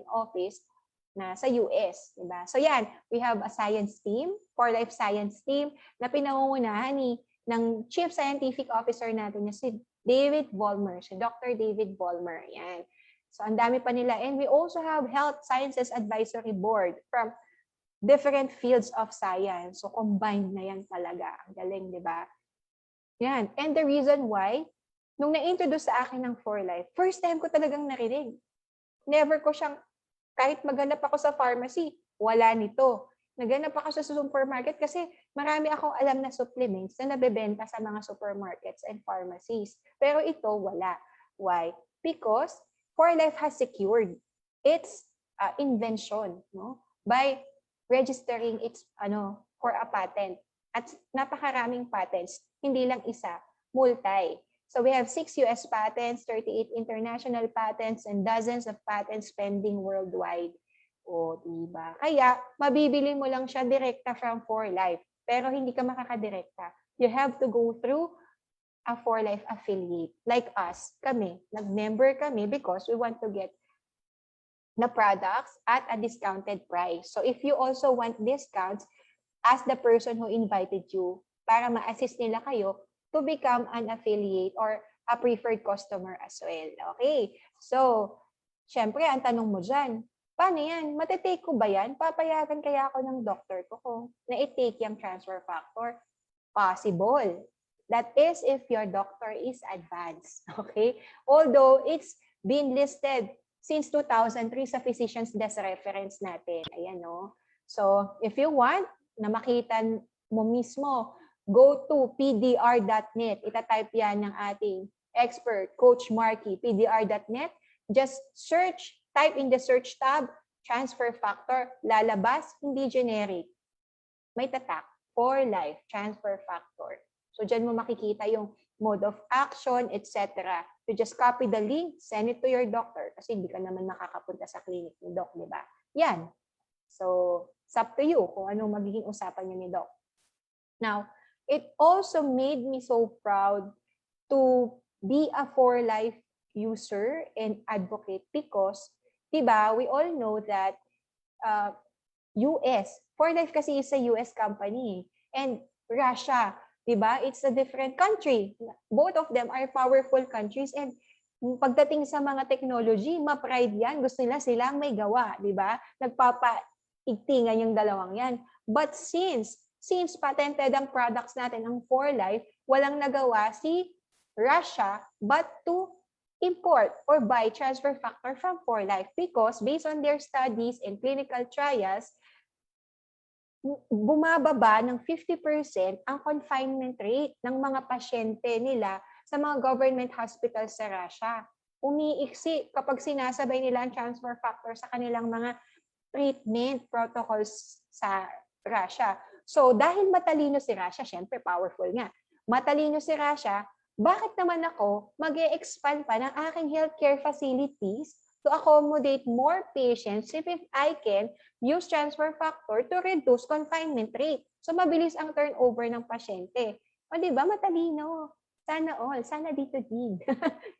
office na sa US. Diba? So, yan. We have a science team, for life science team, na pinangungunahan ng Chief Scientific Officer natin na si David Vollmer, si Dr. David Vollmer. Yan. So, ang dami pa nila. And we also have Health Sciences Advisory Board from different fields of science. So, combined na yan talaga. Ang galing, di ba? Yan. And the reason why, nung na-introduce sa akin ng For Life, first time ko talagang narinig. Never ko siyang, kahit maghanap ako sa pharmacy, wala nito. Naghanap ako sa supermarket kasi marami akong alam na supplements na nabebenta sa mga supermarkets and pharmacies. Pero ito, wala. Why? Because For Life has secured its invention, no? By registering its for a patent. At napakaraming patents, hindi lang isa, multi. So we have 6 US patents, 38 international patents, and dozens of patents pending worldwide. O, diba? Kaya, mabibili mo lang siya direkta from For Life. Pero hindi ka makakadirekta. You have to go through a For Life affiliate. Like us, kami. Nag-member kami because we want to get the products at a discounted price. So, if you also want discounts, ask the person who invited you para ma-assist nila kayo to become an affiliate or a preferred customer as well. Okay? So, syempre, ang tanong mo dyan, paano yan? Matitake ko ba yan? Papayagan kaya ako ng doctor ko kung na-take yung transfer factor? Possible. That is if your doctor is advanced. Okay? Although it's been listed since 2003 sa Physician's Desk Reference natin. Ayan, no? So, if you want na makita mo mismo, go to pdr.net. Itatype yan ng ating expert, Coach Marky, pdr.net. Just search, type in the search tab, transfer factor, lalabas, hindi generic. May tatak, For Life, transfer factor. So, dyan mo makikita yung mode of action, etc. You just copy the link, send it to your doctor kasi hindi ka naman makakapunta sa clinic ni Doc, di ba? Yan. So, it's up to you kung anong magiging usapan niyo ni Doc. Now, it also made me so proud to be a For Life user and advocate because, diba, we all know that US, For Life kasi is a US company, and Russia, diba, it's a different country. Both of them are powerful countries and pagdating sa mga technology, ma-pride yan. Gusto nila silang may gawa, di ba? Nagpapaigtingan yung dalawang yan. But since patented ang products natin, ang For Life, walang nagawa si Russia but to import or buy transfer factor from For Life because based on their studies and clinical trials, bumababa ng 50% ang confinement rate ng mga pasyente nila sa mga government hospitals sa Russia. Umiiksi kapag sinasabay nila ang transfer factor sa kanilang mga treatment protocols sa Russia. So dahil matalino si Russia, syempre powerful nga, matalino si Russia, bakit naman ako mag-e-expand pa ng aking healthcare facilities to accommodate more patients if I can use transfer factor to reduce confinement rate? So mabilis ang turnover ng pasyente. O di ba matalino? Sana all, sana dito din.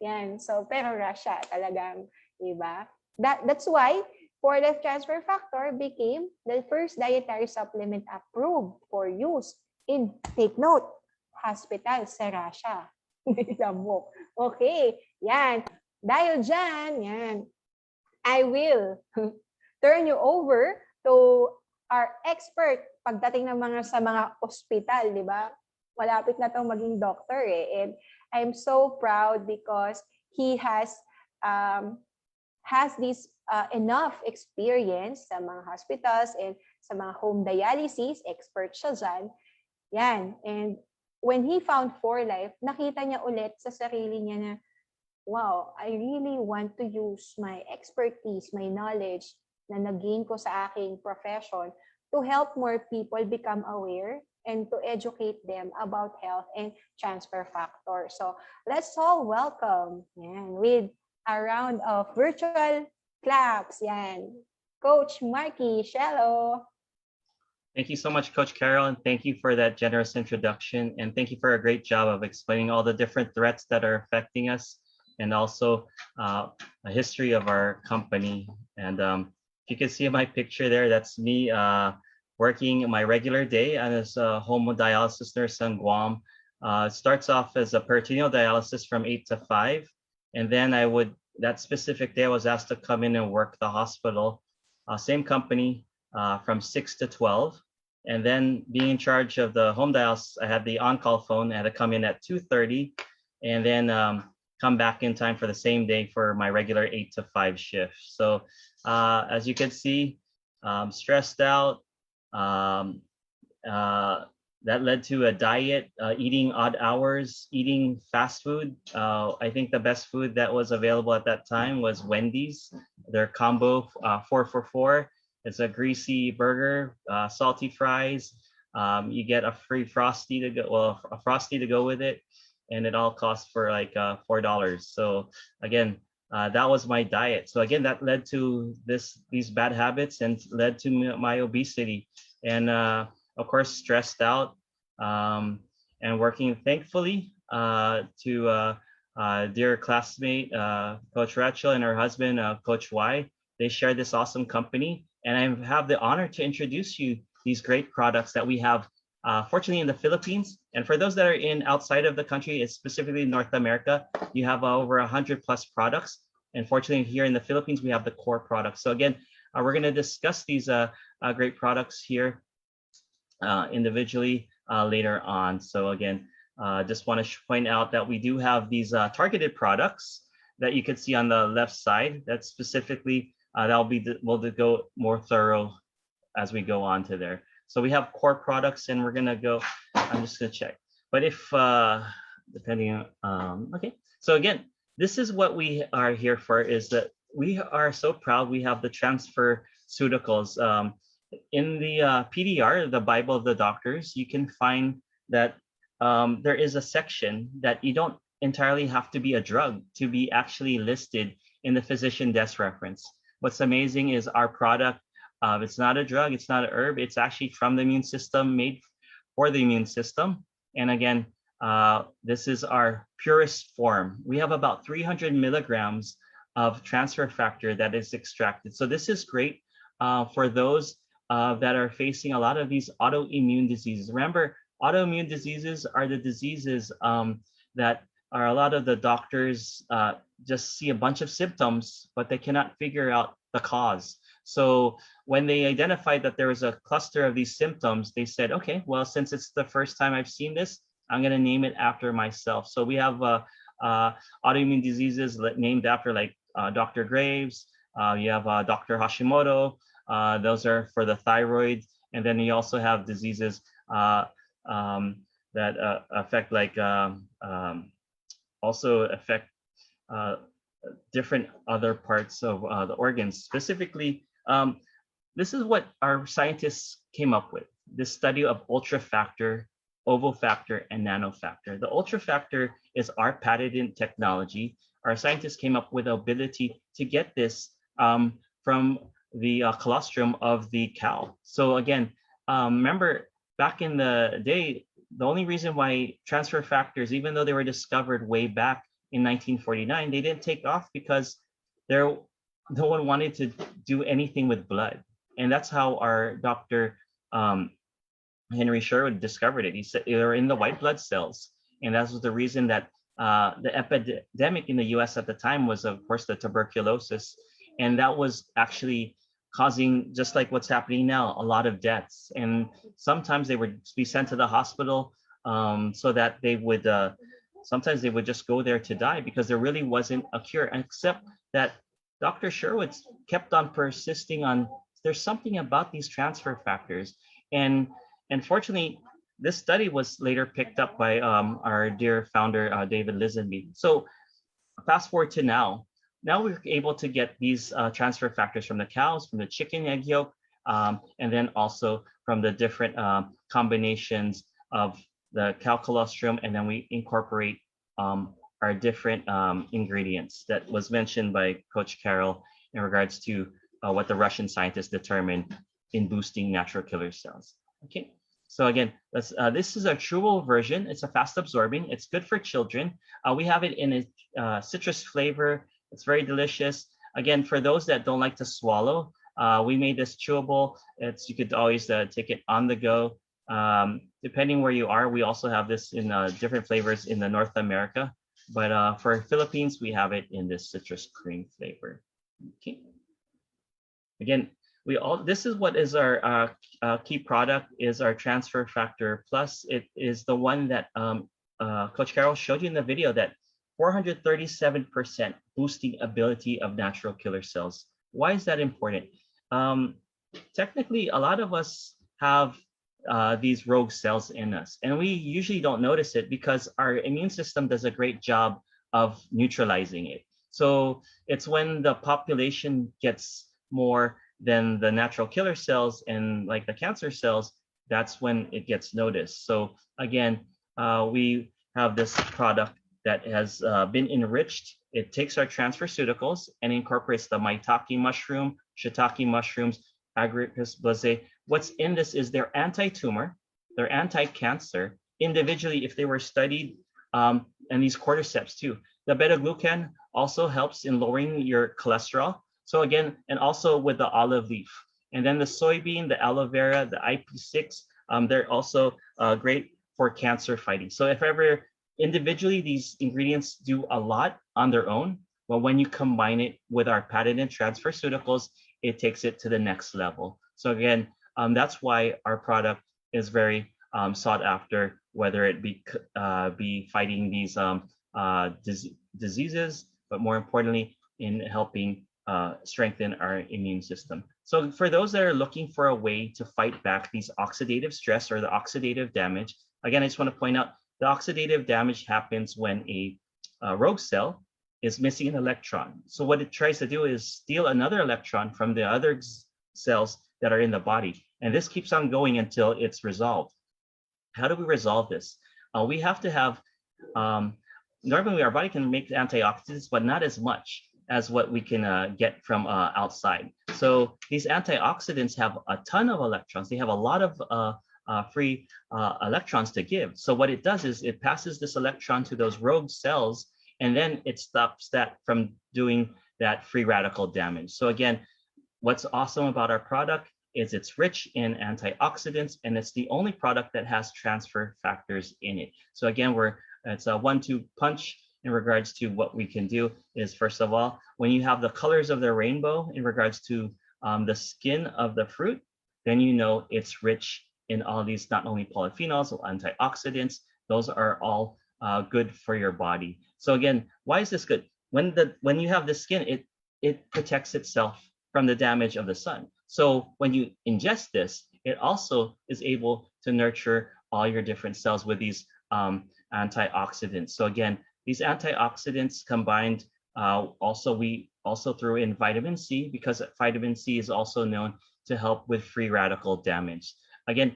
Yan. So pero Russia talagang, di ba? That's why For Life Transfer Factor became the first dietary supplement approved for use in, take note, hospitals sa Russia. Okay, yan. Dahil dyan, yan, I will turn you over to our expert pagdating ng sa mga ospital, di ba? Malapit na itong maging doctor eh. And I'm so proud because he has this enough experience sa mga hospitals and sa mga home dialysis, expert siya dyan. Yan. And when he found For Life, nakita niya ulit sa sarili niya na, wow, I really want to use my expertise, my knowledge na nag-gain ko sa aking profession to help more people become aware and to educate them about health and transfer factor. So let's all welcome with a round of virtual claps. Yan. Coach Marky Shello. Thank you so much, Coach Carol, and thank you for that generous introduction. And thank you for a great job of explaining all the different threats that are affecting us and also a history of our company. And if you can see my picture there, that's me working my regular day as a hemodialysis nurse in Guam. It starts off as a peritoneal dialysis from 8 to 5. And then that specific day, I was asked to come in and work the hospital, same company, from 6 to 12. And then being in charge of the home dialysis, I had the on-call phone. I had to come in at 2:30 and then come back in time for the same day for my regular 8 to 5 shift. So as you can see, stressed out. That led to a diet, eating odd hours, eating fast food. I think the best food that was available at that time was Wendy's, their combo 4 for 4. It's a greasy burger, salty fries. You get a free Frosty to go, well, a Frosty to go with it, and it all costs for like $4. So again, that was my diet. So again, that led to these bad habits and led to my obesity, and of course stressed out, and working thankfully to dear classmate Coach Rachel and her husband Coach Y. They shared this awesome company. And I have the honor to introduce you these great products that we have, fortunately, in the Philippines. And for those that are outside of the country, it's specifically North America, you have over 100 plus products. And fortunately, here in the Philippines, we have the core products. So again, we're going to discuss these great products here individually later on. So again, just want to point out that we do have these targeted products that you can see on the left side. That's specifically we'll go more thorough as we go on to there. So we have core products, and we're gonna go. I'm just gonna check. But if depending on okay. So again, this is what we are here for. Is that we are so proud we have the Transferceuticals. In the PDR, the Bible of the Doctors, you can find that there is a section that you don't entirely have to be a drug to be actually listed in the physician desk reference. What's amazing is our product, it's not a drug, it's not an herb, it's actually from the immune system, made for the immune system. And again, this is our purest form. We have about 300 milligrams of transfer factor that is extracted. So this is great for those that are facing a lot of these autoimmune diseases. Remember, autoimmune diseases are the diseases that are a lot of the doctors just see a bunch of symptoms, but they cannot figure out the cause. So when they identified that there was a cluster of these symptoms, they said, okay, well, since it's the first time I've seen this, I'm going to name it after myself. So we have autoimmune diseases named after like Dr. Graves. You have Dr. Hashimoto. Those are for the thyroid. And then you also have diseases that affect like also affect uh, different other parts of the organs. Specifically, this is what our scientists came up with, this study of ultrafactor, ovofactor, and nanofactor. The ultrafactor is our patented technology. Our scientists came up with the ability to get this from the colostrum of the cow. So again, remember back in the day, the only reason why transfer factors, even though they were discovered way back in 1949, they didn't take off because there no one wanted to do anything with blood. And that's how our doctor Henry Sherwood discovered it. He said they were in the white blood cells. And that was the reason that the epidemic in the US at the time was, of course, the tuberculosis. And that was actually causing, just like what's happening now, a lot of deaths. And sometimes they would be sent to the hospital so that they would, sometimes they would just go there to die because there really wasn't a cure, except that Dr. Sherwood kept on persisting on there's something about these transfer factors. And unfortunately, this study was later picked up by our dear founder, David Lisenby. So fast forward to now. Now we're able to get these transfer factors from the cows, from the chicken egg yolk, and then also from the different combinations of the cow colostrum, and then we incorporate our different ingredients that was mentioned by Coach Carol in regards to what the Russian scientists determined in boosting natural killer cells. Okay, so again, this is a chewable version. It's a fast absorbing. It's good for children. We have it in a citrus flavor. It's very delicious. Again, for those that don't like to swallow, we made this chewable. You could always take it on the go. Depending where you are, we also have this in different flavors in the North America. But for Philippines, we have it in this citrus cream flavor. Okay. Again, this is what is our key product, is our Transfer Factor Plus. It is the one that Coach Carol showed you in the video, that 437% boosting ability of natural killer cells. Why is that important? Technically, a lot of us have these rogue cells in us, and we usually don't notice it because our immune system does a great job of neutralizing it. So it's when the population gets more than the natural killer cells and like the cancer cells, that's when it gets noticed. So again, we have this product that has been enriched. It takes our transferceuticals and incorporates the maitake mushroom, shiitake mushrooms, agaricus blazei. What's in this is they're anti-tumor, they're anti-cancer. Individually, if they were studied, and these cordyceps too. The beta-glucan also helps in lowering your cholesterol. So again, and also with the olive leaf. And then the soybean, the aloe vera, the IP6, they're also great for cancer fighting. So if ever individually, these ingredients do a lot on their own, but when you combine it with our patented transferceuticals, it takes it to the next level. So again, that's why our product is very sought after, whether it be fighting these diseases, but more importantly, in helping strengthen our immune system. So for those that are looking for a way to fight back these oxidative stress or the oxidative damage, again, I just want to point out the oxidative damage happens when a rogue cell is missing an electron. So what it tries to do is steal another electron from the other cells that are in the body. And this keeps on going until it's resolved. How do we resolve this? We have to have, normally our body can make antioxidants, but not as much as what we can get from outside. So these antioxidants have a ton of electrons. They have a lot of free electrons to give. So what it does is it passes this electron to those rogue cells, and then it stops that from doing that free radical damage. So again, what's awesome about our product is it's rich in antioxidants, and it's the only product that has transfer factors in it. So again, it's a 1-2 punch. in regards to what we can do is, first of all, when you have the colors of the rainbow in regards to the skin of the fruit, then you know it's rich in all these, not only polyphenols, antioxidants, those are all good for your body. So again, why is this good? When you have the skin, it protects itself from the damage of the sun. So when you ingest this, it also is able to nurture all your different cells with these antioxidants. So again, these antioxidants combined, we also threw in vitamin C, because vitamin C is also known to help with free radical damage. Again,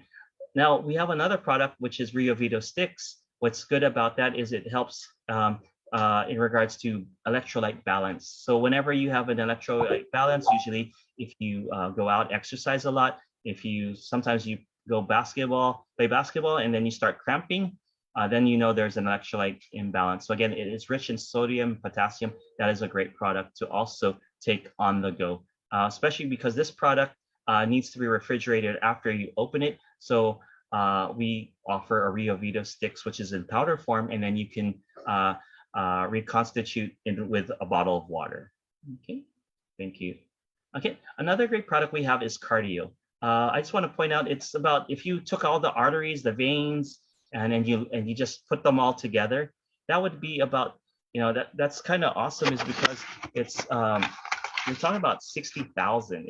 now we have another product, which is Rio Vito Sticks. What's good about that is it helps in regards to electrolyte balance. So whenever you have an electrolyte balance, usually if you go out, exercise a lot, if you sometimes you go play basketball, and then you start cramping, then you know there's an electrolyte imbalance. So again, it is rich in sodium, potassium. That is a great product to also take on the go, especially because this product needs to be refrigerated after you open it. So we offer a Rio Vito Sticks, which is in powder form, and then you can reconstitute it with a bottle of water. Okay, thank you. Okay, another great product we have is Cardio. I just want to point out, it's about, if you took all the arteries, the veins, and then you just put them all together, that would be about, that's kind of awesome, is because it's you're talking about 60,000.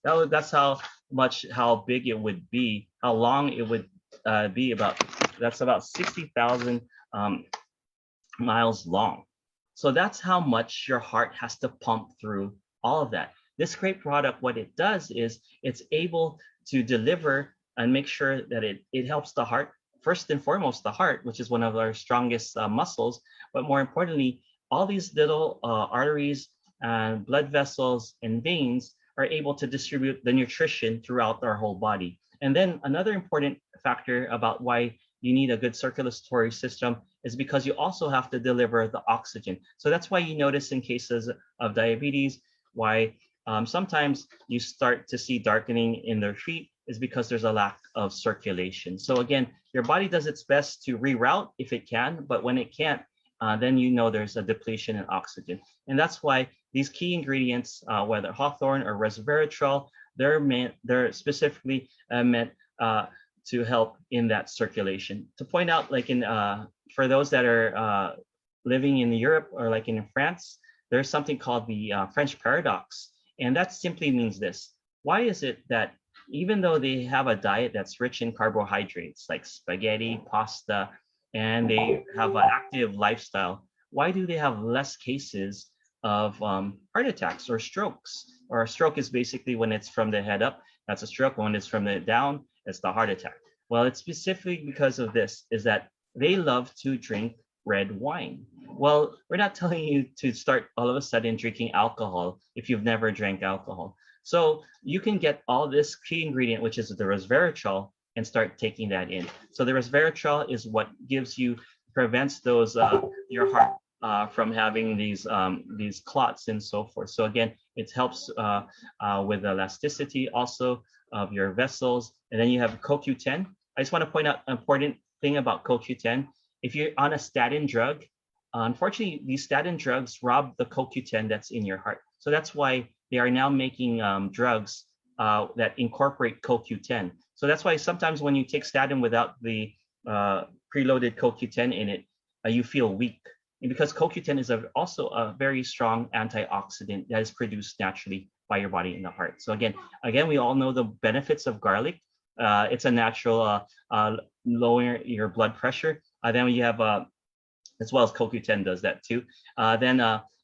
That's how big it would be, how long it would be about. That's about 60,000 miles long. So that's how much your heart has to pump through all of that. This great product, what it does is it's able to deliver and make sure that it helps the heart, first and foremost, the heart, which is one of our strongest muscles, but more importantly, all these little arteries and blood vessels and veins are able to distribute the nutrition throughout our whole body. And then another important factor about why you need a good circulatory system is because you also have to deliver the oxygen. So that's why you notice in cases of diabetes, why sometimes you start to see darkening in their feet, is because there's a lack of circulation. So again, your body does its best to reroute if it can, but when it can't, then you know there's a depletion in oxygen. And that's why these key ingredients, whether hawthorn or resveratrol, they're specifically meant to help in that circulation. To point out, like for those that are living in Europe or like in France, there's something called the French paradox. And that simply means this: why is it that even though they have a diet that's rich in carbohydrates like spaghetti, pasta, and they have an active lifestyle, why do they have less cases of heart attacks or strokes? Or a stroke is basically when it's from the head up, that's a stroke. When it's from the down, it's the heart attack. Well, it's specifically because of this, is that they love to drink red wine. Well, we're not telling you to start all of a sudden drinking alcohol if you've never drank alcohol. So you can get all this key ingredient, which is the resveratrol, and start taking that in. So the resveratrol is what prevents those your heart from having these clots and so forth. So again, it helps with elasticity also of your vessels. And then you have CoQ10. I just want to point out an important thing about CoQ10. If you're on a statin drug, unfortunately, these statin drugs rob the CoQ10 that's in your heart. So that's why they are now making drugs that incorporate CoQ10. So that's why sometimes when you take statin without the preloaded CoQ10 in it, you feel weak. And because CoQ10 is also a very strong antioxidant that is produced naturally by your body and the heart. So again, we all know the benefits of garlic. It's a natural lower your blood pressure. Then you have, as well as CoQ10 does that too.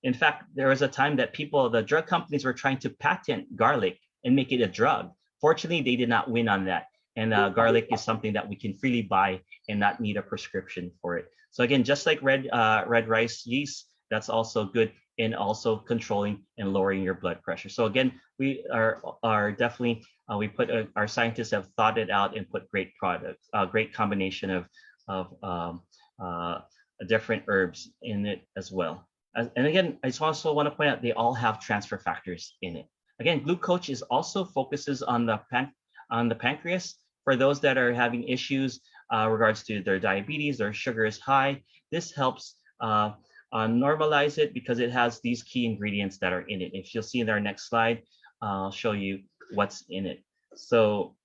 In fact, there was a time that the drug companies were trying to patent garlic and make it a drug. Fortunately, they did not win on that. And garlic is something that we can freely buy and not need a prescription for it. So again, just like red rice yeast, that's also good in also controlling and lowering your blood pressure. So again, we are definitely, our scientists have thought it out and put great products, a great combination of different herbs in it as well. And again, I just also want to point out they all have transfer factors in it. Again, Glucoach is also focuses on the pancreas. For those that are having issues regards to their diabetes, their sugar is high, this helps normalize it because it has these key ingredients that are in it. If you'll see in our next slide, I'll show you what's in it. So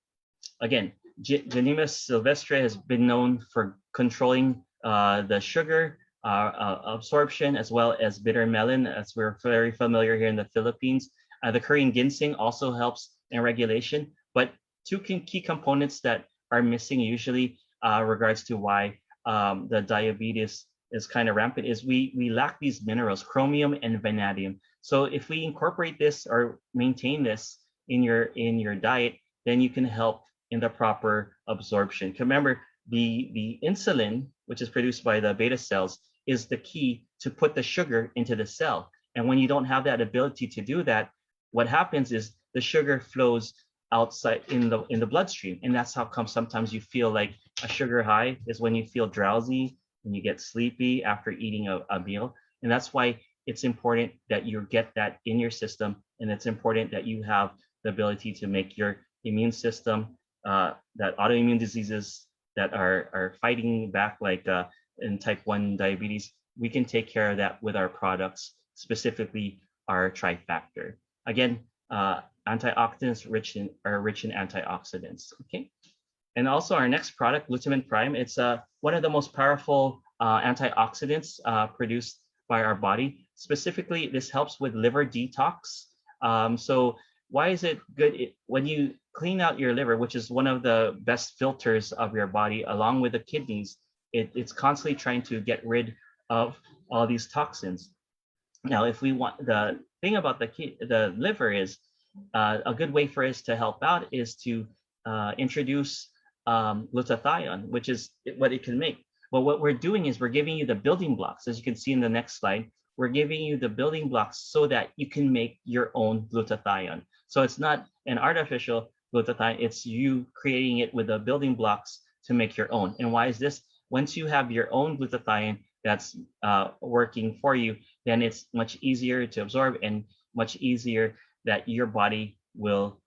again, Gymnema sylvestre has been known for controlling the sugar absorption as well as bitter melon, as we're very familiar here in the Philippines. The Korean ginseng also helps in regulation, but two key components that are missing usually regards to why the diabetes is kind of rampant is we lack these minerals, chromium and vanadium. So if we incorporate this or maintain this in your diet, then you can help in the proper absorption. Remember, the insulin, which is produced by the beta cells, is the key to put the sugar into the cell. And when you don't have that ability to do that, what happens is the sugar flows outside in the bloodstream, and that's how come sometimes you feel like a sugar high is when you feel drowsy and you get sleepy after eating a meal. And that's why it's important that you get that in your system, and it's important that you have the ability to make your immune system, that autoimmune diseases that are fighting back, like in type 1 diabetes, we can take care of that with our products, specifically our trifactor. Again, antioxidants are rich in antioxidants. Okay, and also our next product, glutamine prime. It's one of the most powerful antioxidants produced by our body. Specifically, this helps with liver detox. So why is it good? When you clean out your liver, which is one of the best filters of your body, along with the kidneys, it's constantly trying to get rid of all these toxins. Now, if we want, the thing about the liver is a good way for us to help out is to introduce glutathione, which is what it can make. Well, what we're doing is we're giving you the building blocks, as you can see in the next slide. We're giving you the building blocks so that you can make your own glutathione. So it's not an artificial glutathione, it's you creating it with the building blocks to make your own. And why is this? Once you have your own glutathione that's working for you, then it's much easier to absorb and much easier that your body will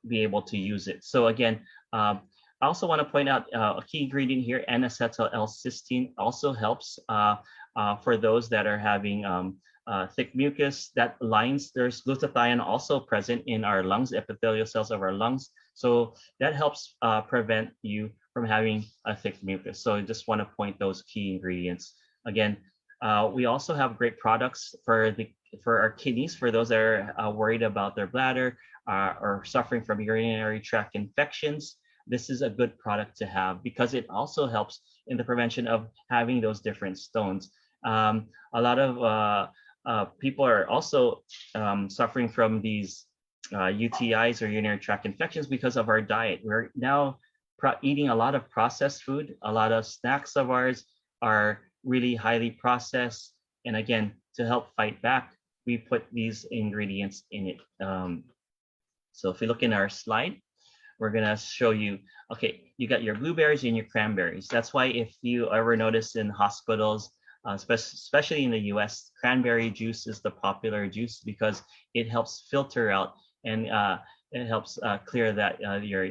be able to use it. So again, I also want to point out a key ingredient here, N-acetyl L-cysteine, also helps for those that are having thick mucus that lines. There's glutathione also present in our lungs, epithelial cells of our lungs. So that helps prevent you from having a thick mucus. So I just want to point those key ingredients. Again, we also have great products for our kidneys, for those that are worried about their bladder or suffering from urinary tract infections. This is a good product to have because it also helps in the prevention of having those different stones. A lot of people are also suffering from these UTIs or urinary tract infections because of our diet. We're now eating a lot of processed food. A lot of snacks of ours are really highly processed. And again, to help fight back, we put these ingredients in it. So if we look in our slide, we're gonna show you, okay, you got your blueberries and your cranberries. That's why if you ever notice in hospitals, especially in the US, cranberry juice is the popular juice because it helps filter out and it helps clear that your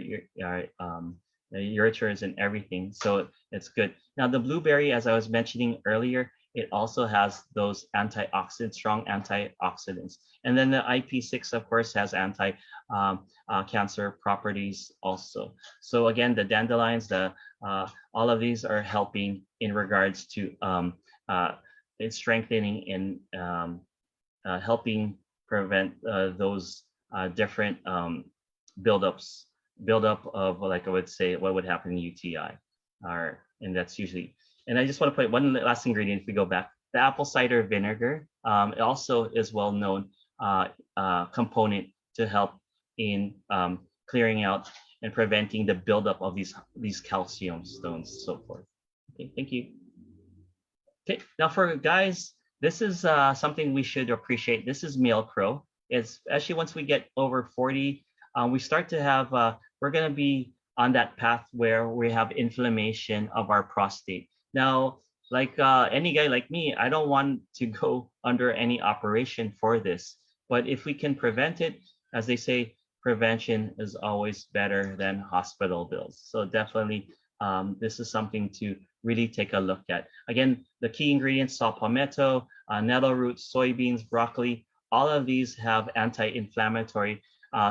ureters and everything. So it's good. Now the blueberry, as I was mentioning earlier, it also has those antioxidants, strong antioxidants. And then the IP6, of course, has anti-cancer properties also. So again, the dandelions, all of these are helping in regards to in strengthening and helping prevent those different buildup of, like I would say, what would happen in UTI, and that's usually. And I just want to put one last ingredient. If we go back, the apple cider vinegar, it also is well known component to help in clearing out and preventing the buildup of these calcium stones, and so forth. Okay, thank you. Okay, now for guys, this is something we should appreciate. This is Meal Crow. Especially once we get over 40, we start to have, we're going to be on that path where we have inflammation of our prostate. Now, like any guy like me, I don't want to go under any operation for this. But if we can prevent it, as they say, prevention is always better than hospital bills. So definitely this is something to really take a look at. Again, the key ingredients: saw palmetto, nettle roots, soybeans, broccoli. All of these have anti-inflammatory.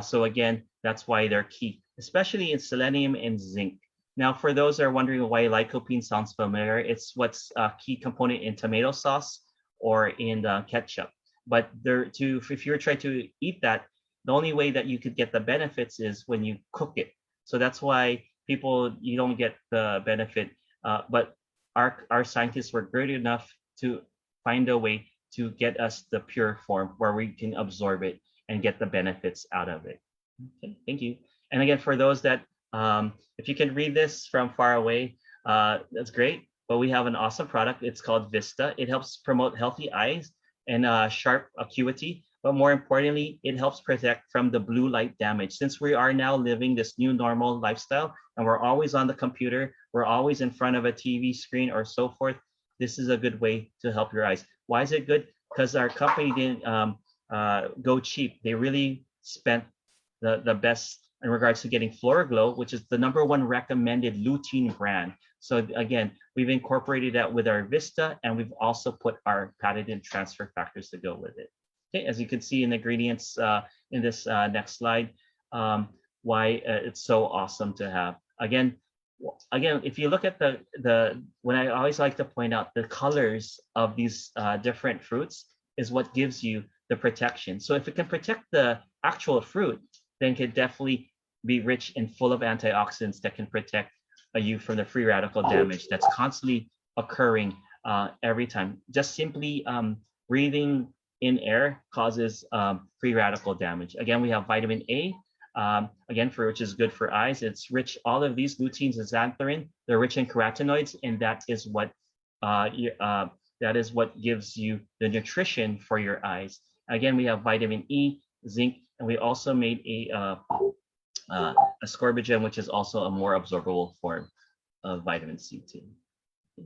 So again, that's why they're key, especially in selenium and zinc. Now, for those that are wondering why lycopene sounds familiar, it's what's a key component in tomato sauce or in ketchup. But if you're trying to eat that, the only way that you could get the benefits is when you cook it. So that's why you don't get the benefit. But our scientists were great enough to find a way to get us the pure form where we can absorb it and get the benefits out of it. Okay, thank you. And again, for those that, if you can read this from far away, that's great. But we have an awesome product. It's called Vista. It helps promote healthy eyes and sharp acuity. But more importantly, it helps protect from the blue light damage. Since we are now living this new normal lifestyle and we're always on the computer, we're always in front of a TV screen or so forth, this is a good way to help your eyes. Why is it good? Because our company didn't go cheap. They really spent the best in regards to getting FloraGlow, which is the #1 recommended lutein brand. So again, we've incorporated that with our Vista, and we've also put our patented transfer factors to go with it. Okay, as you can see in the ingredients in this next slide, why it's so awesome to have. Again, if you look at when I always like to point out the colors of these different fruits is what gives you the protection. So if it can protect the actual fruit, then it can definitely be rich and full of antioxidants that can protect you from the free radical damage that's constantly occurring every time. Just simply breathing in air causes free radical damage. Again, we have vitamin A, which is good for eyes. It's rich, all of these luteins and xanthan, they're rich in carotenoids, and that is what gives you the nutrition for your eyes. Again, we have vitamin E, zinc, and we also made a ascorbigen, which is also a more absorbable form of vitamin C too.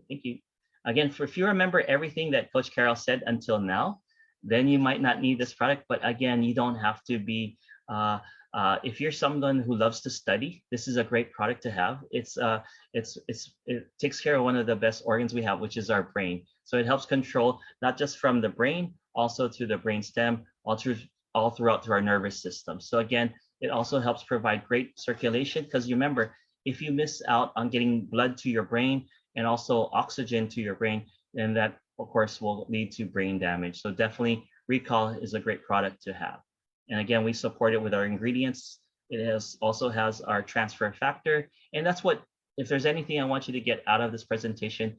Thank you. Again, if you remember everything that Coach Carol said until now, then you might not need this product. But again, you don't have to be, if you're someone who loves to study, this is a great product to have. It takes care of one of the best organs we have, which is our brain. So it helps control not just from the brain, also to the brain stem, all throughout to our nervous system. So again, it also helps provide great circulation, because you remember, if you miss out on getting blood to your brain and also oxygen to your brain, then that of course will lead to brain damage. So definitely Recall is a great product to have. And again, we support it with our ingredients. It also has our transfer factor. And that's what, if there's anything I want you to get out of this presentation,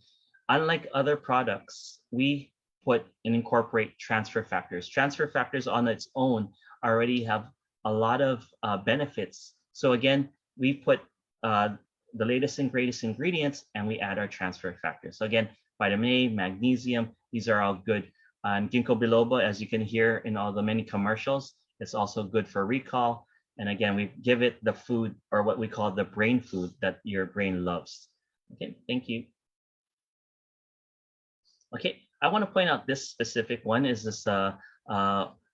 unlike other products, we put and incorporate transfer factors. Transfer factors on its own already have a lot of benefits. So again, we put the latest and greatest ingredients, and we add our transfer factors. So again, vitamin A, magnesium, these are all good. And ginkgo biloba, as you can hear in all the many commercials, it's also good for recall. And again, we give it the food, or what we call the brain food, that your brain loves. Okay, thank you. Okay, I want to point out this specific one is this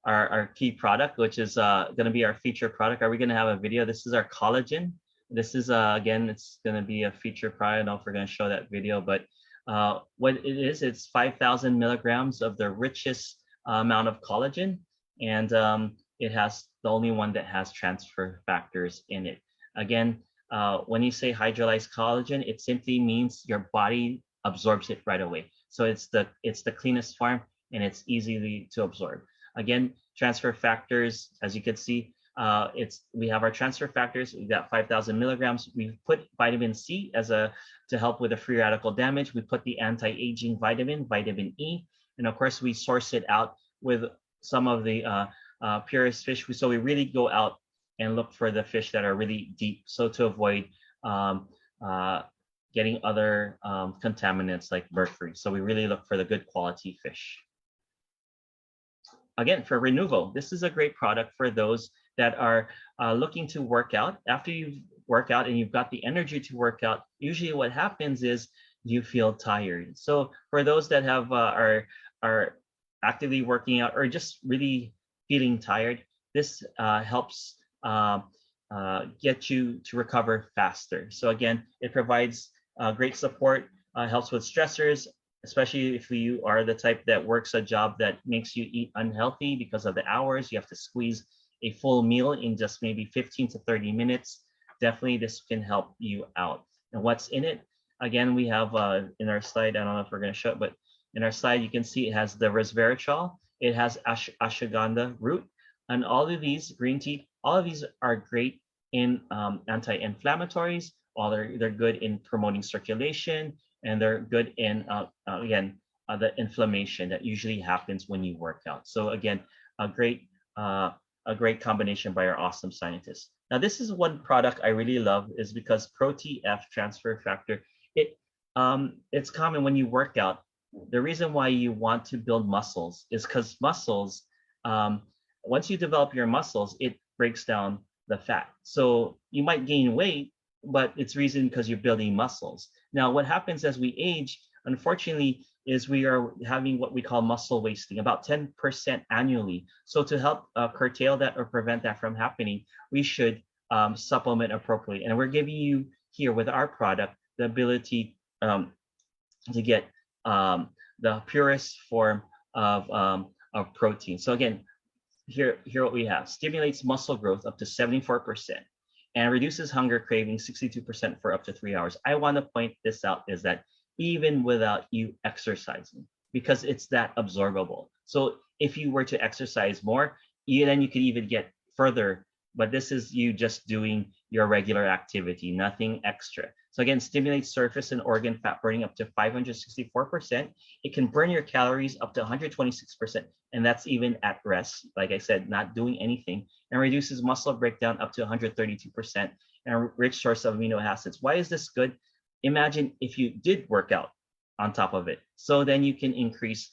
our key product, which is going to be our feature product. Are we going to have a video? This is our collagen. This is again, it's going to be a feature product. I don't know if we're going to show that video, but what it is, it's 5,000 milligrams of the richest amount of collagen, and it has the only one that has transfer factors in it. Again, when you say hydrolyzed collagen, it simply means your body absorbs it right away. So it's the cleanest form, and it's easily to absorb. Again, transfer factors, as you can see, we have our transfer factors. We've got 5,000 milligrams. We've put vitamin C to help with the free radical damage. We put the anti-aging vitamin E, and of course we source it out with some of the purest fish. So we really go out and look for the fish that are really deep, so to avoid getting other contaminants like mercury. So we really look for the good quality fish. Again, for Renuvo, this is a great product for those that are looking to work out. After you work out and you've got the energy to work out, usually what happens is you feel tired. So for those that have are actively working out or just really feeling tired, this helps get you to recover faster. So again, it provides great support, helps with stressors, especially if you are the type that works a job that makes you eat unhealthy because of the hours. You have to squeeze a full meal in just maybe 15 to 30 minutes. Definitely this can help you out. And what's in it? Again, we have in our slide, I don't know if we're going to show it, but in our slide, you can see it has the resveratrol, it has ashwagandha root, and all of these green tea, all of these are great in anti-inflammatories. All they're good in promoting circulation, and they're good in again the inflammation that usually happens when you work out. So again, a great uh, a great combination by our awesome scientists. Now this is one product I really love is because ProTF transfer factor. It it's common when you work out. The reason why you want to build muscles is because muscles once you develop your muscles, it breaks down the fat. So you might gain weight, but it's reason because you're building muscles. Now, what happens as we age, unfortunately, is we are having what we call muscle wasting, about 10% annually. So to help curtail that or prevent that from happening, we should supplement appropriately. And we're giving you here with our product the ability to get the purest form of protein. So again, here what we have: stimulates muscle growth up to 74% and reduces hunger craving 62% for up to 3 hours. I want to point this out is that even without you exercising, because it's that absorbable. So if you were to exercise more, then you could even get further, but this is you just doing your regular activity, nothing extra. So again, stimulates surface and organ fat burning up to 564%. It can burn your calories up to 126%, and that's even at rest, like I said, not doing anything, and reduces muscle breakdown up to 132%, and a rich source of amino acids. Why is this good? Imagine if you did work out on top of it. So then you can increase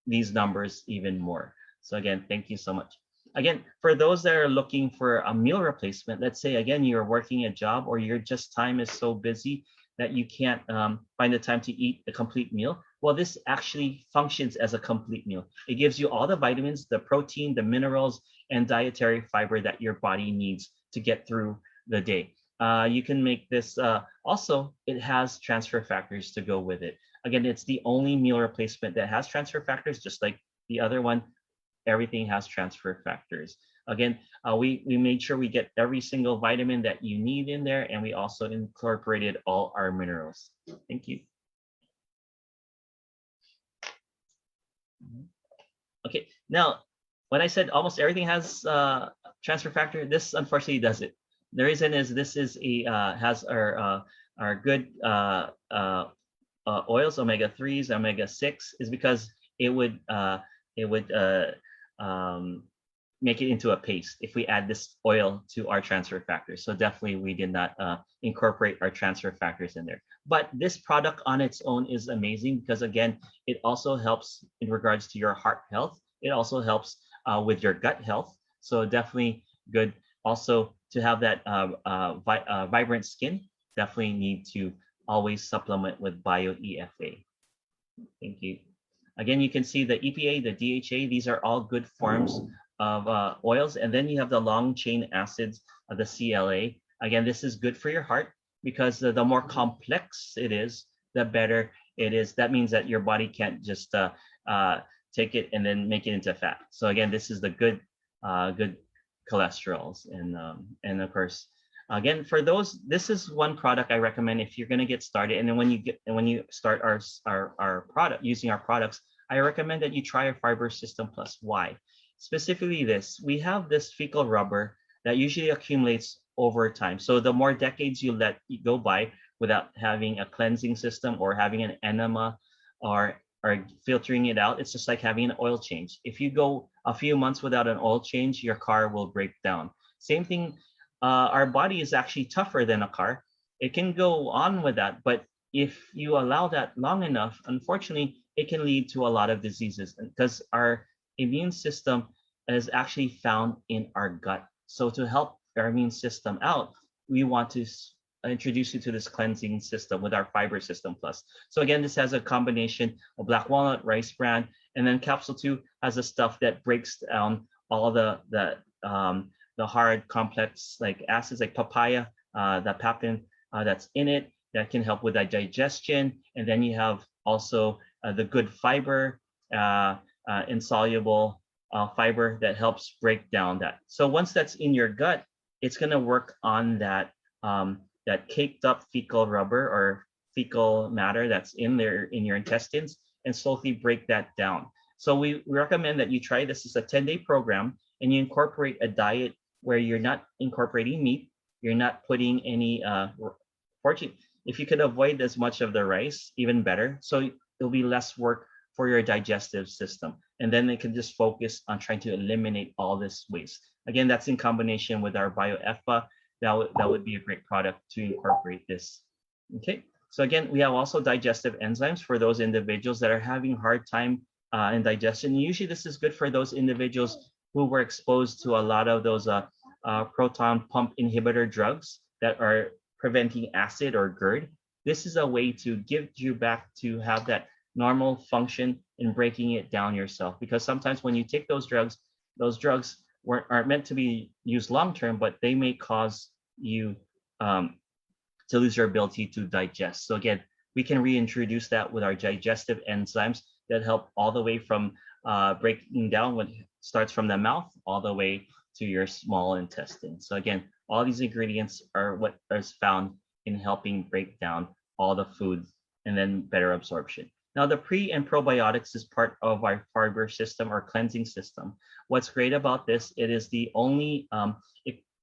these numbers even more. So again, thank you so much. Again, for those that are looking for a meal replacement, let's say, again, you're working a job or your just time is so busy that you can't find the time to eat a complete meal. Well, this actually functions as a complete meal. It gives you all the vitamins, the protein, the minerals, and dietary fiber that your body needs to get through the day. You can make this, also, it has transfer factors to go with it. Again, it's the only meal replacement that has transfer factors, just like the other one. Everything has transfer factors. Again, we made sure we get every single vitamin that you need in there, and we also incorporated all our minerals. Thank you. Okay, now, when I said almost everything has transfer factor, this unfortunately does it. The reason is this is a has our good oils, omega-3s, omega-6, is because it would make it into a paste if we add this oil to our transfer factors. So definitely we did not incorporate our transfer factors in there. But this product on its own is amazing because, again, it also helps in regards to your heart health. It also helps with your gut health. So definitely good. Also, to have that vibrant skin, definitely need to always supplement with Bio-EFA. Thank you. Again, you can see the EPA, the DHA, these are all good forms of oils. And then you have the long chain acids, the CLA. Again, this is good for your heart because the more complex it is, the better it is. That means that your body can't just take it and then make it into fat. So again, this is the good cholesterols. And of course, again, for those, this is one product I recommend if you're going to get started. And then when you start our product, using our products, I recommend that you try our Fiber System Plus. Why? Specifically this, we have this fecal rubber that usually accumulates over time. So the more decades you let it go by without having a cleansing system or having an enema or filtering it out, it's just like having an oil change. If you go a few months without an oil change, your car will break down. Same thing, our body is actually tougher than a car. It can go on with that, but if you allow that long enough, unfortunately, it can lead to a lot of diseases because our immune system is actually found in our gut. So to help our immune system out, we want to introduce you to this cleansing system with our Fiber System Plus. So again, this has a combination of black walnut, rice bran, and then capsule 2 has the stuff that breaks down all the the hard complex like acids like papaya, the papain that's in it that can help with that digestion. And then you have also the good fiber, insoluble fiber that helps break down that. So once that's in your gut, it's going to work on that caked up fecal rubber or fecal matter that's in there in your intestines and slowly break that down. So we recommend that you try this as a 10-day program and you incorporate a diet where you're not incorporating meat, you're not putting any fortune. If you could avoid as much of the rice, even better. So it'll be less work for your digestive system. And then they can just focus on trying to eliminate all this waste. Again, that's in combination with our BioEFA. That would be a great product to incorporate this. Okay. So again, we have also digestive enzymes for those individuals that are having hard time in digestion. Usually this is good for those individuals who were exposed to a lot of those proton pump inhibitor drugs that are preventing acid or GERD. This is a way to give you back to have that normal function in breaking it down yourself. Because sometimes when you take those drugs aren't meant to be used long-term, but they may cause you to lose your ability to digest. So again, we can reintroduce that with our digestive enzymes that help all the way from breaking down when it starts from the mouth all the way to your small intestine. So again, all these ingredients are what is found in helping break down all the food and then better absorption. Now, the pre and probiotics is part of our fiber system or cleansing system. What's great about this, it is the only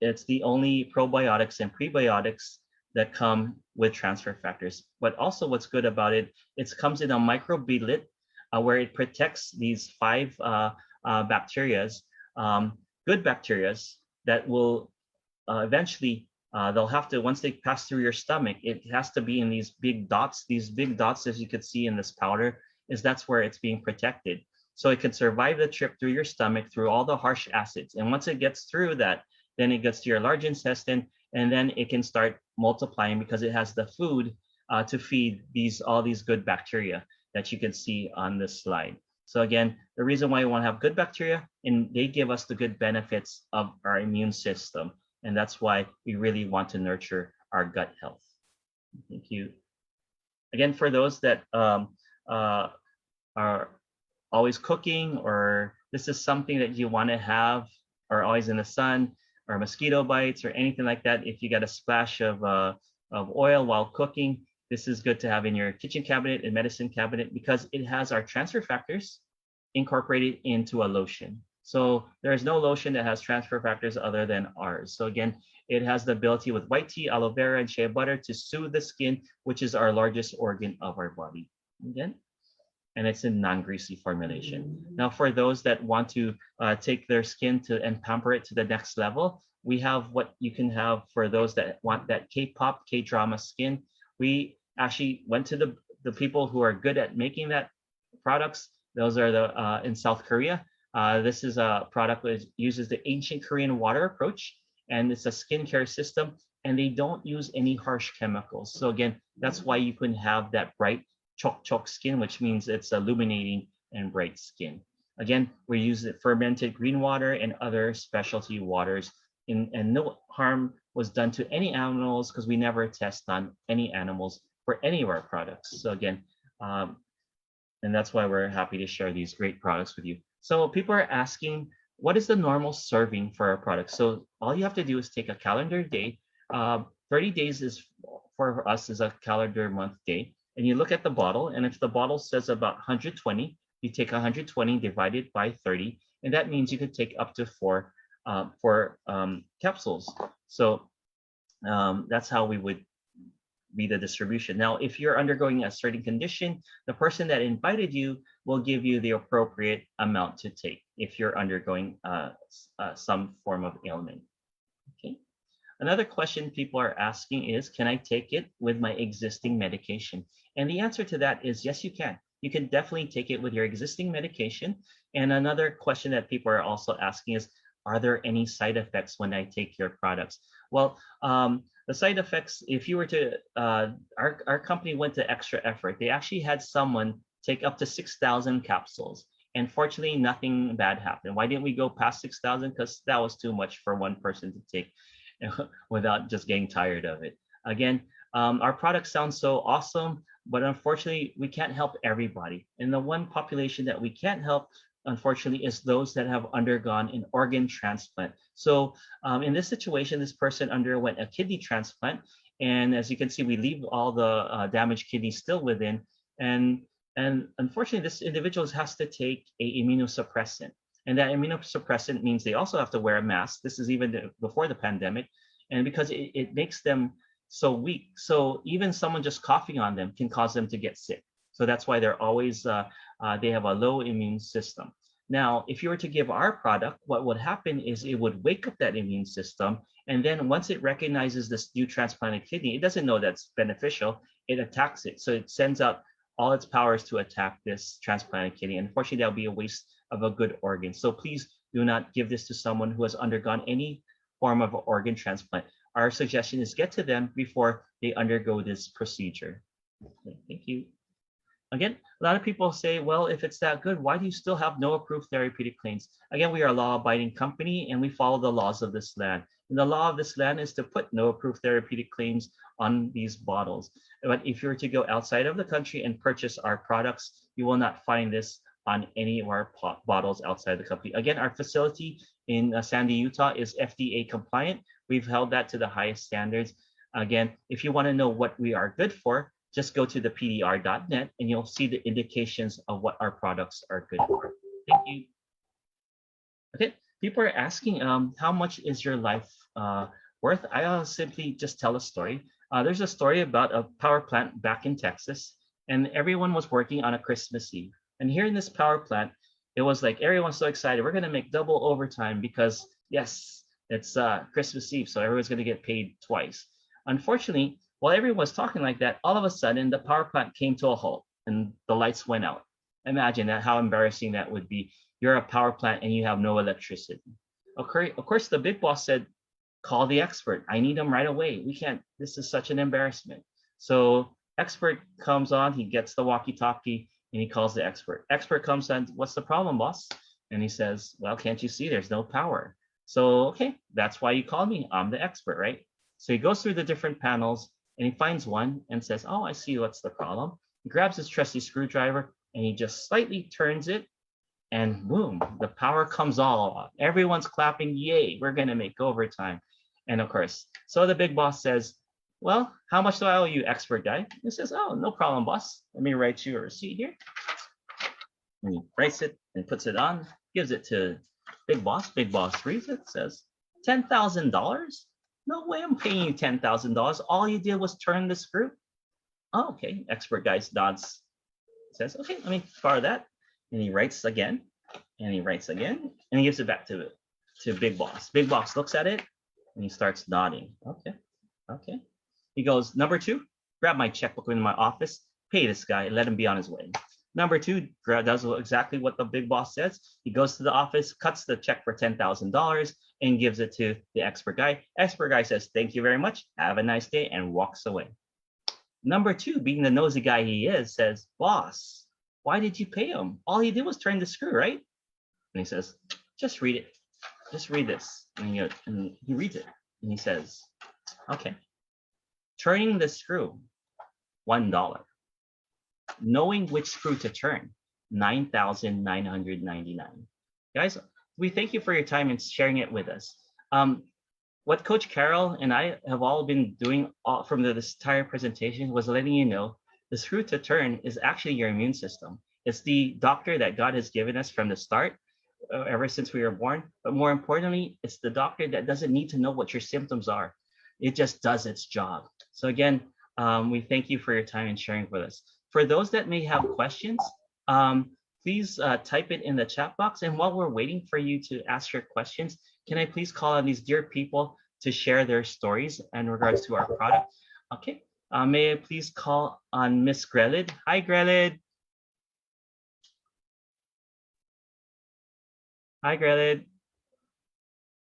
it's the only probiotics and prebiotics that come with transfer factors. But also what's good about it, it comes in a microbeadlet where it protects these 5 bacterias, good bacterias that will eventually, they'll have to, once they pass through your stomach, it has to be in these big dots. These big dots, as you could see in this powder, that's where it's being protected. So it can survive the trip through your stomach, through all the harsh acids. And once it gets through that, then it gets to your large intestine, and then it can start multiplying because it has the food to feed all these good bacteria that you can see on this slide. So again, the reason why we want to have good bacteria, and they give us the good benefits of our immune system. And that's why we really want to nurture our gut health. Thank you. Again, for those that are always cooking, or this is something that you want to have, or always in the sun, or mosquito bites, or anything like that, if you got a splash of oil while cooking, this is good to have in your kitchen cabinet and medicine cabinet because it has our transfer factors incorporated into a lotion. So there is no lotion that has transfer factors other than ours. So again, it has the ability with white tea, aloe vera, and shea butter to soothe the skin, which is our largest organ of our body. Again, and it's in non-greasy formulation. Now, for those that want to take their skin and pamper it to the next level, we have what you can have for those that want that K-pop, K-drama skin. We actually went to the people who are good at making that products. Those are the in South Korea. This is a product that uses the ancient Korean water approach, and it's a skincare system, and they don't use any harsh chemicals. So again, that's why you can have that bright chok skin, which means it's illuminating and bright skin. Again, we use fermented green water and other specialty waters, and no harm was done to any animals because we never test on any animals for any of our products. So again, and that's why we're happy to share these great products with you. So people are asking, what is the normal serving for our products? So all you have to do is take a calendar day. 30 days is for us is a calendar month day. And you look at the bottle, and if the bottle says about 120, you take 120 divided by 30, and that means you could take up to 4 capsules. So that's how we would be the distribution. Now, if you're undergoing a certain condition, the person that invited you will give you the appropriate amount to take if you're undergoing some form of ailment. Okay. Another question people are asking is, can I take it with my existing medication? And the answer to that is yes, you can. You can definitely take it with your existing medication. And another question that people are also asking is, are there any side effects when I take your products? Well, the side effects, if you were to, our company went to extra effort. They actually had someone take up to 6,000 capsules. And fortunately, nothing bad happened. Why didn't we go past 6,000? Because that was too much for one person to take without just getting tired of it. Again, our product sounds so awesome, but unfortunately, we can't help everybody. And the one population that we can't help, unfortunately, is those that have undergone an organ transplant. So in this situation, this person underwent a kidney transplant. And as you can see, we leave all the damaged kidneys still within. And unfortunately, this individual has to take a immunosuppressant. And that immunosuppressant means they also have to wear a mask. This is even before the pandemic. And because it makes them so weak. So even someone just coughing on them can cause them to get sick. So that's why they're always, they have a low immune system. Now, if you were to give our product, what would happen is it would wake up that immune system. And then once it recognizes this new transplanted kidney, it doesn't know that's beneficial. It attacks it. So it sends out all its powers to attack this transplanted kidney. And unfortunately, that would be a waste of a good organ. So please do not give this to someone who has undergone any form of organ transplant. Our suggestion is get to them before they undergo this procedure. Okay, thank you. Again, a lot of people say, well, if it's that good, why do you still have no approved therapeutic claims? Again, we are a law-abiding company and we follow the laws of this land. And the law of this land is to put no approved therapeutic claims on these bottles. But if you were to go outside of the country and purchase our products, you will not find this on any of our bottles outside the country. Again, our facility in Sandy, Utah is FDA compliant. We've held that to the highest standards. Again, if you want to know what we are good for, just go to the pdr.net and you'll see the indications of what our products are good for. Thank you. Okay, people are asking, how much is your life worth? I'll simply just tell a story. There's a story about a power plant back in Texas, and everyone was working on a Christmas Eve. And here in this power plant, it was like everyone's so excited. We're going to make double overtime because, yes, it's Christmas Eve, so everyone's going to get paid twice. Unfortunately, while everyone was talking like that, all of a sudden the power plant came to a halt and the lights went out. Imagine that, how embarrassing that would be. You're a power plant and you have no electricity. Of course, the big boss said, call the expert. I need him right away. We can't, this is such an embarrassment. So expert comes on, he gets the walkie-talkie and he calls the expert. Expert comes on, what's the problem, boss? And he says, well, can't you see there's no power? So, okay, that's why you called me. I'm the expert, right? So he goes through the different panels and he finds one and says, oh, I see what's the problem. He grabs his trusty screwdriver and he just slightly turns it and boom, the power comes all off. Everyone's clapping, yay, we're gonna make overtime. And of course, so the big boss says, well, how much do I owe you, expert guy? He says, oh, no problem, boss. Let me write you a receipt here. And he writes it and puts it on, gives it to Big Boss. Big Boss reads it, says, $10,000? No way I'm paying you $10,000. All you did was turn the screw. Oh, okay. Expert guy nods, says, okay, let me borrow that. And he writes again, and he writes again, and he gives it back to Big Boss. Big Boss looks at it, and he starts nodding. Okay, okay. He goes, number two, grab my checkbook in my office, pay this guy, and let him be on his way. Number two does exactly what the big boss says. He goes to the office, cuts the check for $10,000, and gives it to the expert guy. Expert guy says, thank you very much, have a nice day, and walks away. Number two, being the nosy guy he is, says, boss, why did you pay him? All he did was turn the screw, right? And he says, just read it. Just read this. And he reads it. And he says, okay. Turning the screw, $1. Knowing which screw to turn, $9,999. Guys, we thank you for your time and sharing it with us. What Coach Carol and I have all been doing from this entire presentation was letting you know the screw to turn is actually your immune system. It's the doctor that God has given us from the start, ever since we were born. But more importantly, it's the doctor that doesn't need to know what your symptoms are. It just does its job. So again, we thank you for your time and sharing with us. For those that may have questions, please type it in the chat box. And while we're waiting for you to ask your questions, can I please call on these dear people to share their stories in regards to our product? Okay, may I please call on Miss Grelid? Hi, Grelid. Hi, Grelid.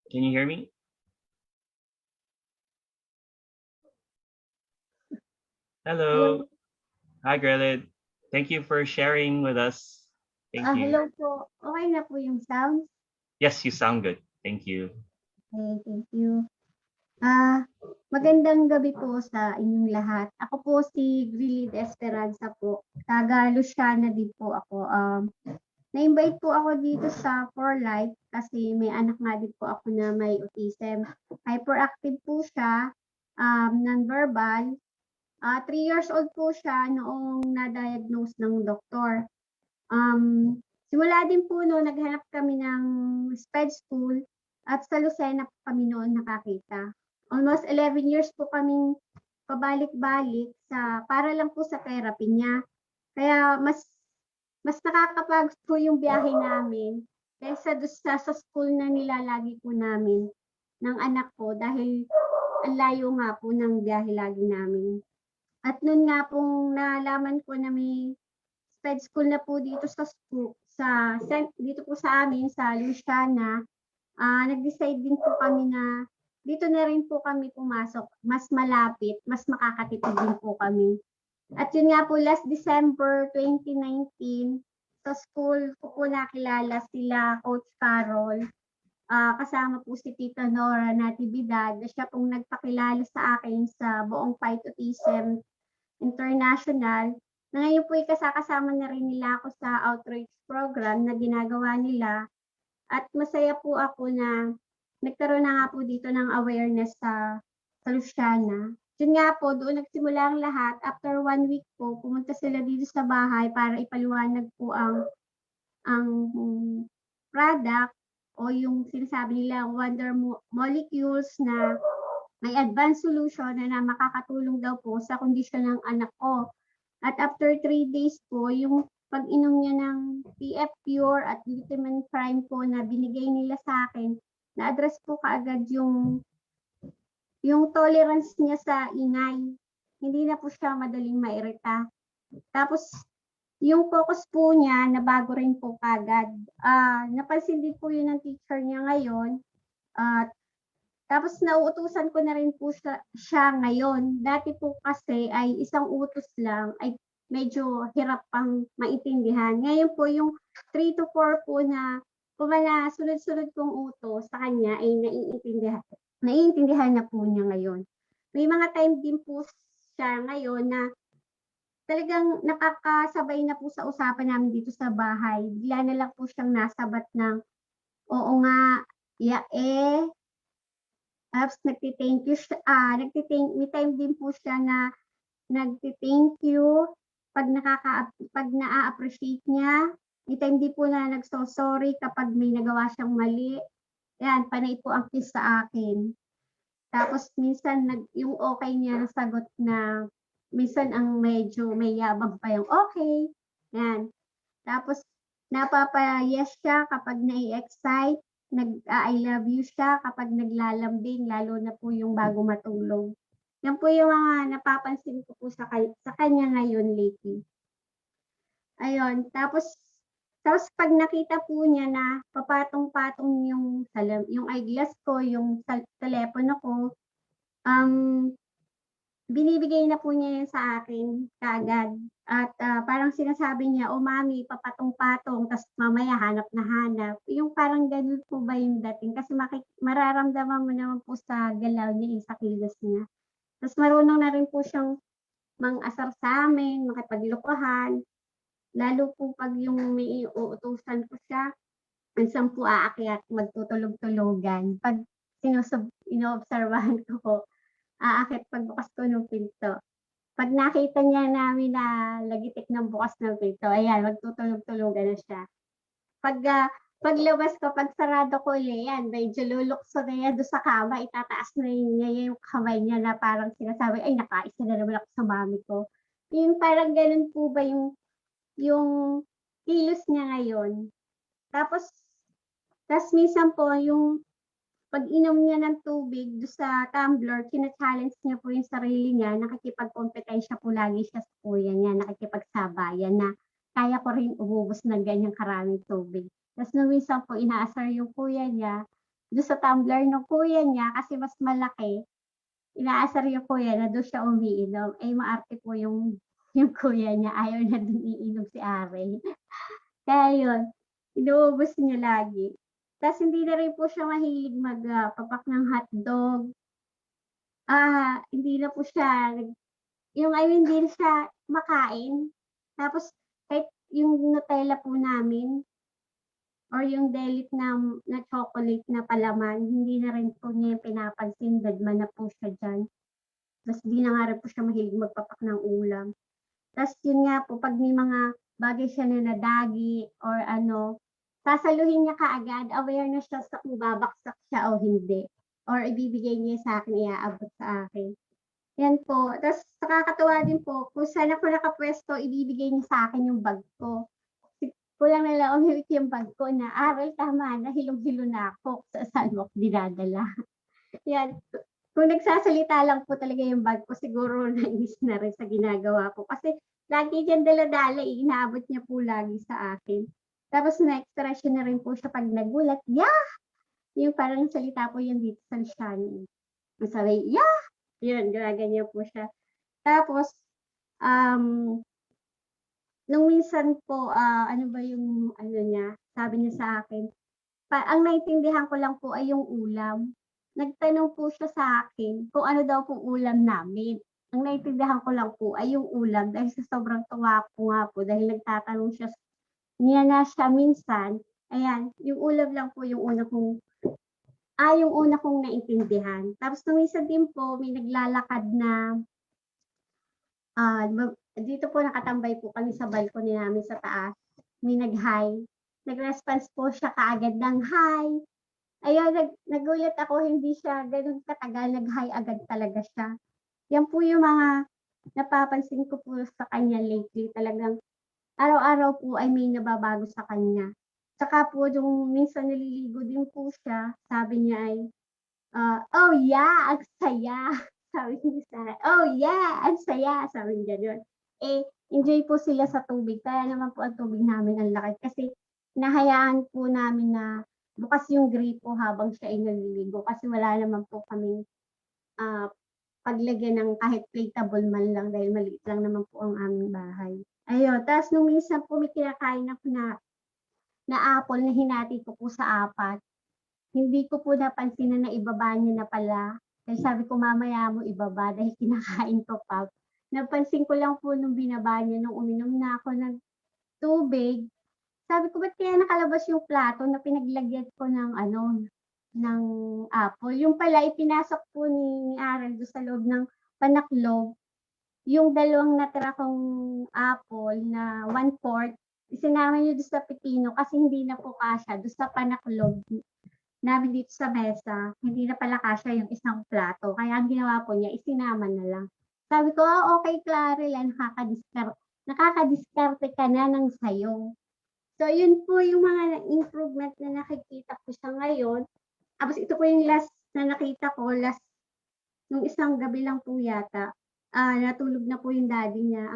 Can you hear me? Hello. Hi, Grelid. Thank you for sharing with us. Thank you. Hello po. Okay na po yung sound? Yes, you sound good. Thank you. Okay, thank you. Magandang gabi po sa inyong lahat. Ako po si Grilid Esperanza po. Taga Luciana din po ako. Na-invite po ako dito sa For Life kasi may anak nga din po ako na may autism. Hyperactive po siya, non-verbal. 3 years old po siya noong na-diagnose ng doktor. Simula din po no, naghanap kami ng sped school at sa Lucena po kami noon nakakita. Almost 11 years po kaming pabalik-balik para lang po sa therapy niya. Kaya mas nakakapagod po yung biyahe namin kaysa sa school na nilalagi po namin ng anak ko dahil ang layo nga po ng biyahe lagi namin. At noon nga pong nalaman ko na may sped school na po dito dito po sa amin sa Luciana, nag-decide din po kami na dito na rin po kami pumasok, mas malapit, mas makakatipid din po kami. At yun nga po last December 2019, sa school ko po nakilala sila Coach Carol, kasama po si Tita Nora Natividad, na siya pong nagpakilala sa akin sa buong Fight Autism International, na ngayon po kasama na rin nila ako sa outreach program na ginagawa nila. At masaya po ako na nagkaroon na nga po dito ng awareness sa Luciana. Yun nga po, doon nagsimula ang lahat. After 1 week po, pumunta sila dito sa bahay para ipaliwanag po ang product o yung sinasabi nila wonder molecules na may advanced solution na makakatulong daw po sa kondisyon ng anak ko. At after 3 days po, yung pag-inom niya ng PF Pure at Vitamin Prime po na binigay nila sa akin, na-address po kaagad yung tolerance niya sa ingay. Hindi na po siya madaling mairita. Tapos, yung focus po niya, nabago rin po kaagad. Napansin din po yun ng teacher niya ngayon. Tapos nauutusan ko na rin po siya ngayon. Dati po kasi ay isang utos lang, ay medyo hirap pang maintindihan. Ngayon po yung 3 to 4 po na kumana sunod-sunod kong utos sa kanya ay naiintindihan na po niya ngayon. May mga time din po siya ngayon na talagang nakakasabay na po sa usapan namin dito sa bahay. Bigla na lang po siyang nasabat ng, oo nga, tapos nagti-thank you siya, may time din po siya na nagti-thank you pag na-appreciate niya. May time din po na nagso-sorry kapag may nagawa siyang mali. Yan, panay po ang kiss sa akin. Tapos minsan yung okay niya na sagot na minsan ang medyo may yabang pa yung okay. Yan. Tapos napapa-yes siya kapag nai-excite. I love you siya kapag naglalambing, lalo na po yung bago matulog. Yan po yung mga napapansin ko po sa kanya ngayon lately. Ayun, tapos pag nakita po niya na papatong-patong yung eyeglass ko, yung telepono ko, binibigay na po niya yan sa akin kaagad. At parang sinasabi niya, mami, papatong-patong, tapos mamaya hanap na hanap. Yung parang ganun po ba yung dating? Kasi mararamdaman mo naman po sa galaw niya, sa kilos niya. Tapos marunong na rin po siyang mang-asar sa amin, makipaglukuhan. Lalo po pag yung may uutusan ko siya, minsan po aakyat, magtutulog-tulogan. Pag inoobserbahan ko, aakit pagbukas ko ng pinto. Pag nakita niya namin na lagitik ng bukas ng pinto, ayan, magtutulog-tulogan na siya. Paglabas ko, pag sarado ko yan, medyo lulukso na yan doon sa kama, itataas na niya yung kamay niya na parang sinasabi, ay, nakaisa na naman ako sa mami ko. Yung parang ganun po ba yung kilos niya ngayon. Tapos minsan po, yung pag-inom niya ng tubig doon sa tumbler, kina-challenge niya po yung sarili niya, nakikipag-kompetensya po lagi siya sa kuya niya, nakikipagsabayan na kaya ko rin ububos ng ganyang karaming tubig. Tapos nung minsan po, inaasar yung kuya niya, doon sa tumbler ng kuya niya, kasi mas malaki, inaasar yung kuya na doon siya umiinom. Ay maarte po yung kuya niya, ayaw na doon iinom si Are. Kaya yun, inuubos niya lagi. Tas hindi na rin po siya mahilig papak ng hotdog. Hindi na po siya hindi na siya makain. Tapos kahit yung Nutella po namin or yung delit na chocolate na palaman, hindi na rin po niya yung pinapansin, dadman na po siya diyan. Tas di na nga rin po siya mahilig magpapak ng ulam. Tas yun nga po 'pag may mga bagay siya na nadagi or sasaluhin niya kaagad, aware na siya sa kung babaksak siya o hindi, or ibibigay niya sa'kin, iaabot sa akin. Yan po, tas nakakatuwa din po kung saan ako nakapuwesto ibibigay niya sa'kin yung bag ko. Kulang na lang umimik yung bag ko na, "Well, tama na, hilong-hilo na ako kung saan mo ako dinadala." Yan, kung nagsasalita lang po talaga yung bag ko siguro nainis na rin sa ginagawa ko kasi lagi niyang dala-dala, inaabot niya po lagi sa akin. Tapos na-expression na rin po siya 'pag nagulat, "Yah!" Yung parang salita po yun dito sa Lishani. Sabi, "Yah!" Yun, gumaganyan po siya. Tapos, um, nung minsan po, ano ba yung niya, sabi niya sa akin, ang naintindihan ko lang po ay yung ulam. Nagtanong po siya sa akin kung ano daw pong ulam namin. Ang naintindihan ko lang po ay yung ulam dahil sa sobrang tuwa ko nga po dahil nagtatanong niya na siya minsan. Ayan, yung ulam lang po yung una kong naintindihan. Tapos nung minsan din po may naglalakad na, dito po nakatambay po kami sa balcony namin sa taas, may nag-hi. Nag-response po siya kaagad ng hi. Ayun, nagulat ako, hindi siya gano'n katagal, nag-hi agad talaga siya. Yan po yung mga napapansin ko po sa kanya lately, talagang araw-araw po ay may nababago sa kanya. Tsaka po yung minsan naliligo din po siya, sabi niya ay, "Oh yeah, ang saya." Sabi niya sa'kin, "Oh yeah, ang saya." Sabi niya gano'n. Enjoy po sila sa tubig kaya naman po ang tubig namin ang laki kasi hinahayaan po namin na bukas yung gripo habang siya ay naliligo kasi wala naman po kaming, paglagyan ng kahit plateable man lang dahil maliit lang naman po ang aming bahay. Ayun, ta's nung minsan po may kinakain ako na apple na hinati ko po sa 4. Hindi ko po napansin na naibaba niya na pala. Kaya sabi ko, "Mamaya mo ibaba dahil kinakain ko pa." Napansin ko lang po nung binaba niya nung uminom na ako ng tubig. Sabi ko, "Ba't kaya nakalabas yung plato na pinaglagyan ko ng apple?" Yung pala ipinasok po ni Aaron do'n sa loob ng panaklog, yung 2 natira kong apple na 1/4 isinama niya do'n sa pipino kasi hindi na po kasya do'n sa panaklog namin dito sa mesa, hindi na pala kasya yung isang plato. Kaya ang ginawa po niya, isinama na lang. Sabi ko, "Okey Clarel, nakakadiskarte ka na ng sayo." So, yun po yung mga improvement na nakikita ko sa ngayon. Tapos ito po yung last na nakita ko, nung isang gabi lang po yata. Natulog na po yung daddy niya.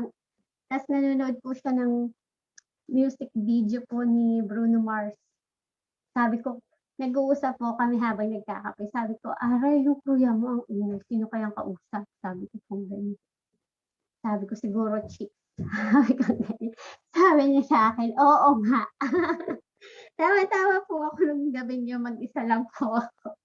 Ta's nanonood po siya ng music video po ni Bruno Mars. Sabi ko, nag-uusap po kami habang nagkakape. Sabi ko, "Aray, yung kuya mo ang ingay. Sino kayang kausap?" Sabi ko pong ganyan. Sabi ko, "Siguro chick." Sabi ko ganyan. Sabi niya sa akin, "Oo nga." Tawa-tawa po ako nung gabing yun, mag-isa lang po ako.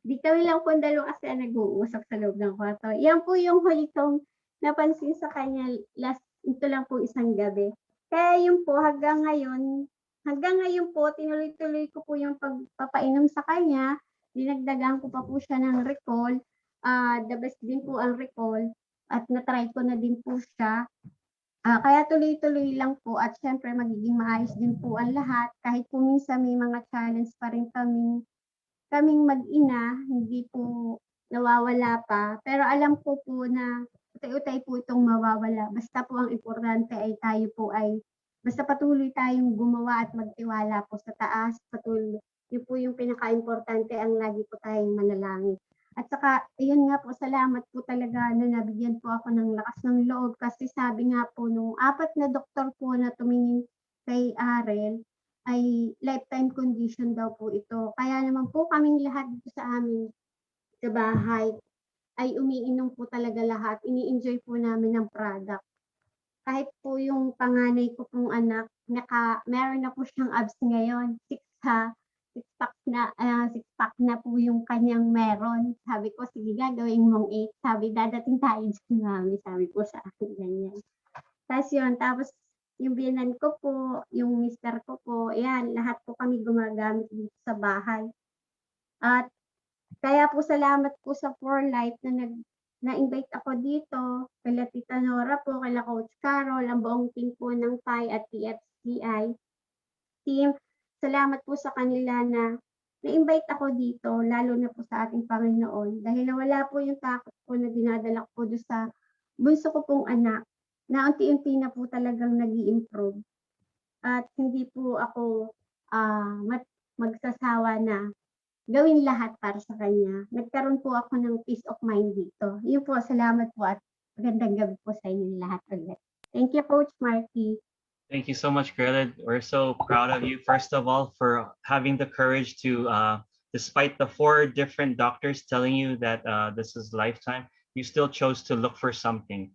Di kami lang pong dalawa kasi ang nag-uusap sa loob ng kwarto. Yan po yung huli kong napansin sa kanya ito lang po isang gabi. Kaya yun po hanggang ngayon po tinuloy-tuloy ko po yung pagpapainom sa kanya. Dinagdagan ko pa po siya ng Recall. The best din po ang Recall at na-try ko na din po siya. Kaya tuloy-tuloy lang po at siyempre magiging maayos din po ang lahat kahit po minsan may mga challenge pa rin kaming mag-ina, hindi po nawawala pa. Pero alam ko po na utay-utay po itong mawawala. Basta po ang importante ay basta patuloy tayong gumawa at magtiwala po sa taas. Yun po yung pinakaimportante ang lagi po tayong manalangin. At saka, ayun nga po, salamat po talaga na nabigyan po ako ng lakas ng loob kasi sabi nga po nung 4 na doktor po na tumingin kay Arel, ay lifetime condition daw po ito. Kaya naman po kaming lahat dito sa amin sa bahay ay umiinom po talaga lahat. Ini-enjoy po namin ang product. kahit po yung panganay ko pong anak, meron na po siyang abs ngayon. Six pack na po yung kanyang meron. Sabi ko, sige nga, gawin mong 8. Sabi, dadating tayo dyan, mami. Sabi ko sa akin, ganyan. Tapos yung biyenan ko po, yung mister ko po, ayan, lahat po kami gumagamit dito sa bahay. At kaya po salamat po sa For Life na-invite ako dito, kila Tita Nora po, kila Coach Carol, ang buong team po ng TAI at PFCI team. Salamat po sa kanila na na-invite ako dito, lalo na po sa ating Panginoon. Dahil nawala po yung takot ko na dinadala ko doon sa bunso ko pong anak, na unti-unti na po talagang nag-i-improve. At hindi po ako magsasawa na gawin lahat para sa kanya. Nagkaroon po ako ng peace of mind dito. Yun po, salamat po at magandang gabi po sa inyo lahat ulit. Thank you, Coach Marky. Thank you so much, Greta. We're so proud of you, first of all, for having the courage to, despite the 4 different doctors telling you that this is lifetime, you still chose to look for something,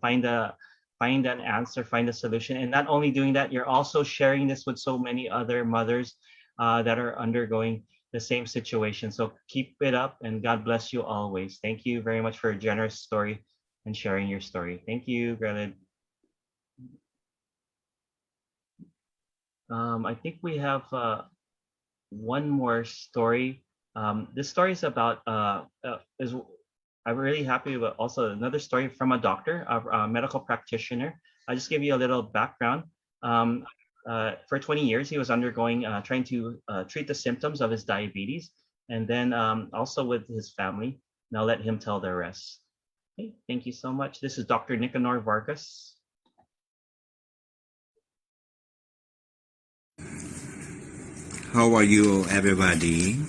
find an answer, find a solution. And not only doing that, you're also sharing this with so many other mothers that are undergoing the same situation. So keep it up and God bless you always. Thank you very much for a generous story and sharing your story. Thank you, Greta. I think we have one more story. This story is about I'm really happy about also another story from a doctor, a medical practitioner. I'll just give you a little background. For 20 years, he was undergoing trying to treat the symptoms of his diabetes, and then also with his family. Now let him tell the rest. Okay, thank you so much. This is Dr. Nicanor Vargas. How are you, everybody?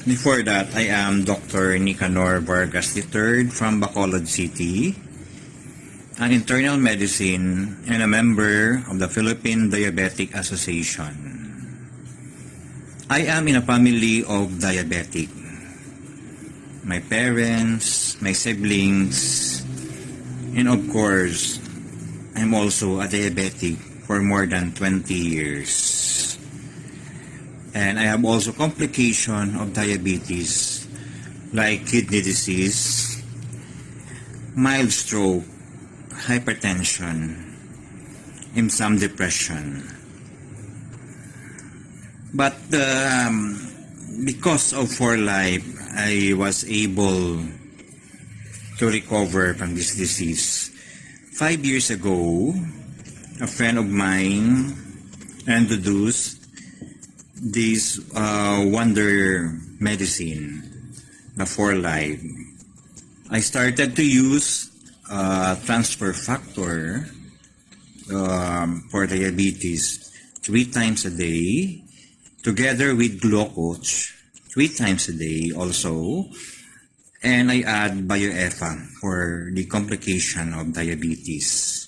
Before that, I am Dr. Nicanor Vargas III from Bacolod City, an internal medicine and a member of the Philippine Diabetic Association. I am in a family of diabetic. My parents, my siblings, and of course, I'm also a diabetic for more than 20 years. And I have also complication of diabetes like kidney disease, mild stroke, hypertension, and some depression. But because of For Life, I was able to recover from this disease. 5 years ago, a friend of mine introduced this wonder medicine, the For Life. I started to use transfer factor for diabetes 3 times a day, together with glucose 3 times a day also. And I add bioEFA for the complication of diabetes.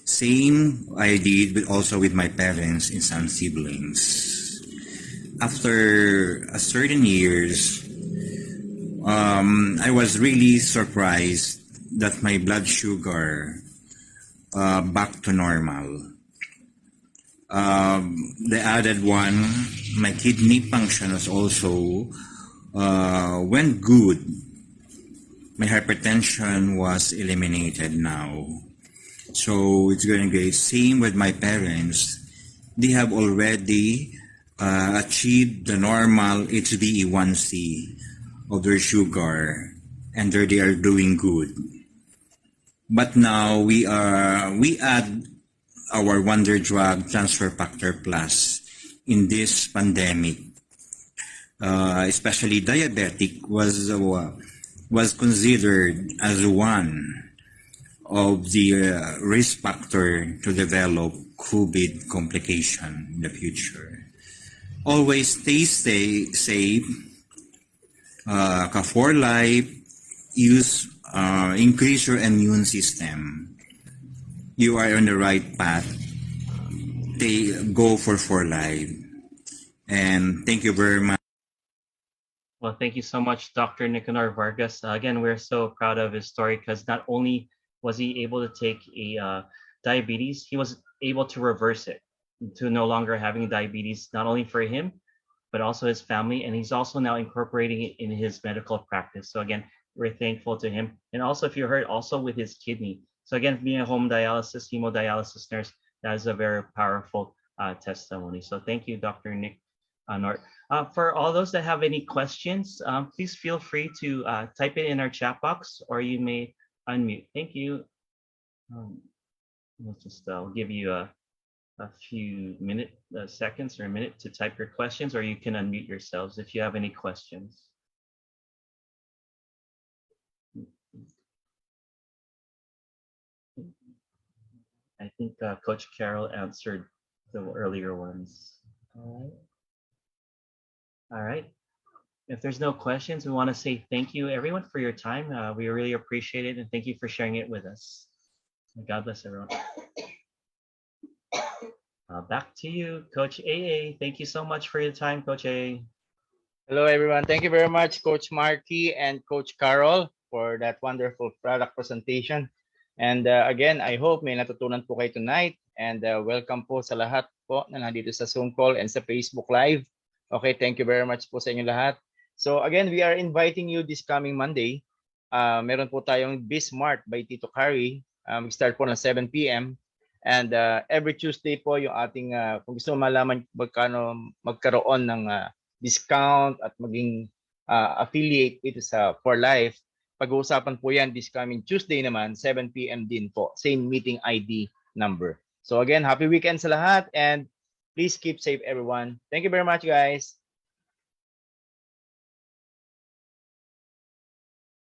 Same I did also with my parents and some siblings. After a certain years, I was really surprised that my blood sugar back to normal. The added one, my kidney function was also went good. My hypertension was eliminated now. So it's going to be same with my parents. They have already achieved the normal HbA1c of their sugar, and they are doing good. But now we add our wonder drug Transfer Factor Plus in this pandemic. Especially diabetic was considered as one of the risk factor to develop COVID complication in the future. Always stay safe, For Life, increase your immune system. You are on the right path. Go for Life. And thank you very much. Well, thank you so much, Dr. Nicanor Vargas. Again, we're so proud of his story because not only was he able to take a diabetes, he was able to reverse it to no longer having diabetes, not only for him, but also his family. And he's also now incorporating it in his medical practice. So again, we're thankful to him. And also, if you heard, also with his kidney. So again, being a home dialysis, hemodialysis nurse, that is a very powerful testimony. So thank you, Dr. Nick Nort. For all those that have any questions, please feel free to type it in our chat box, or you may unmute. Thank you. We'll just give you a few seconds or a minute to type your questions, or you can unmute yourselves if you have any questions. I think Coach Carol answered the earlier ones. All right. If there's no questions, we want to say thank you, everyone, for your time. We really appreciate it, and thank you for sharing it with us. God bless everyone. Back to you, Coach AA. Thank you so much for your time, Coach AA. Hello, everyone. Thank you very much, Coach Marky and Coach Carol, for that wonderful product presentation. And again, I hope may natutunan po kayo tonight. And welcome po sa lahat po na nandito sa Zoom call and sa Facebook Live. Okay, thank you very much po sa inyo lahat. So again, we are inviting you this coming Monday. Meron po tayong Bismart by Tito Kari. Mag-start po ng 7 p.m. And every Tuesday po yung ating, kung gusto mo malaman magkaroon ng discount at maging affiliate dito sa For Life, pag-uusapan po yan this coming Tuesday naman, 7 p.m. din po. Same meeting ID number. So again, happy weekend sa lahat and please keep safe everyone. Thank you very much, guys.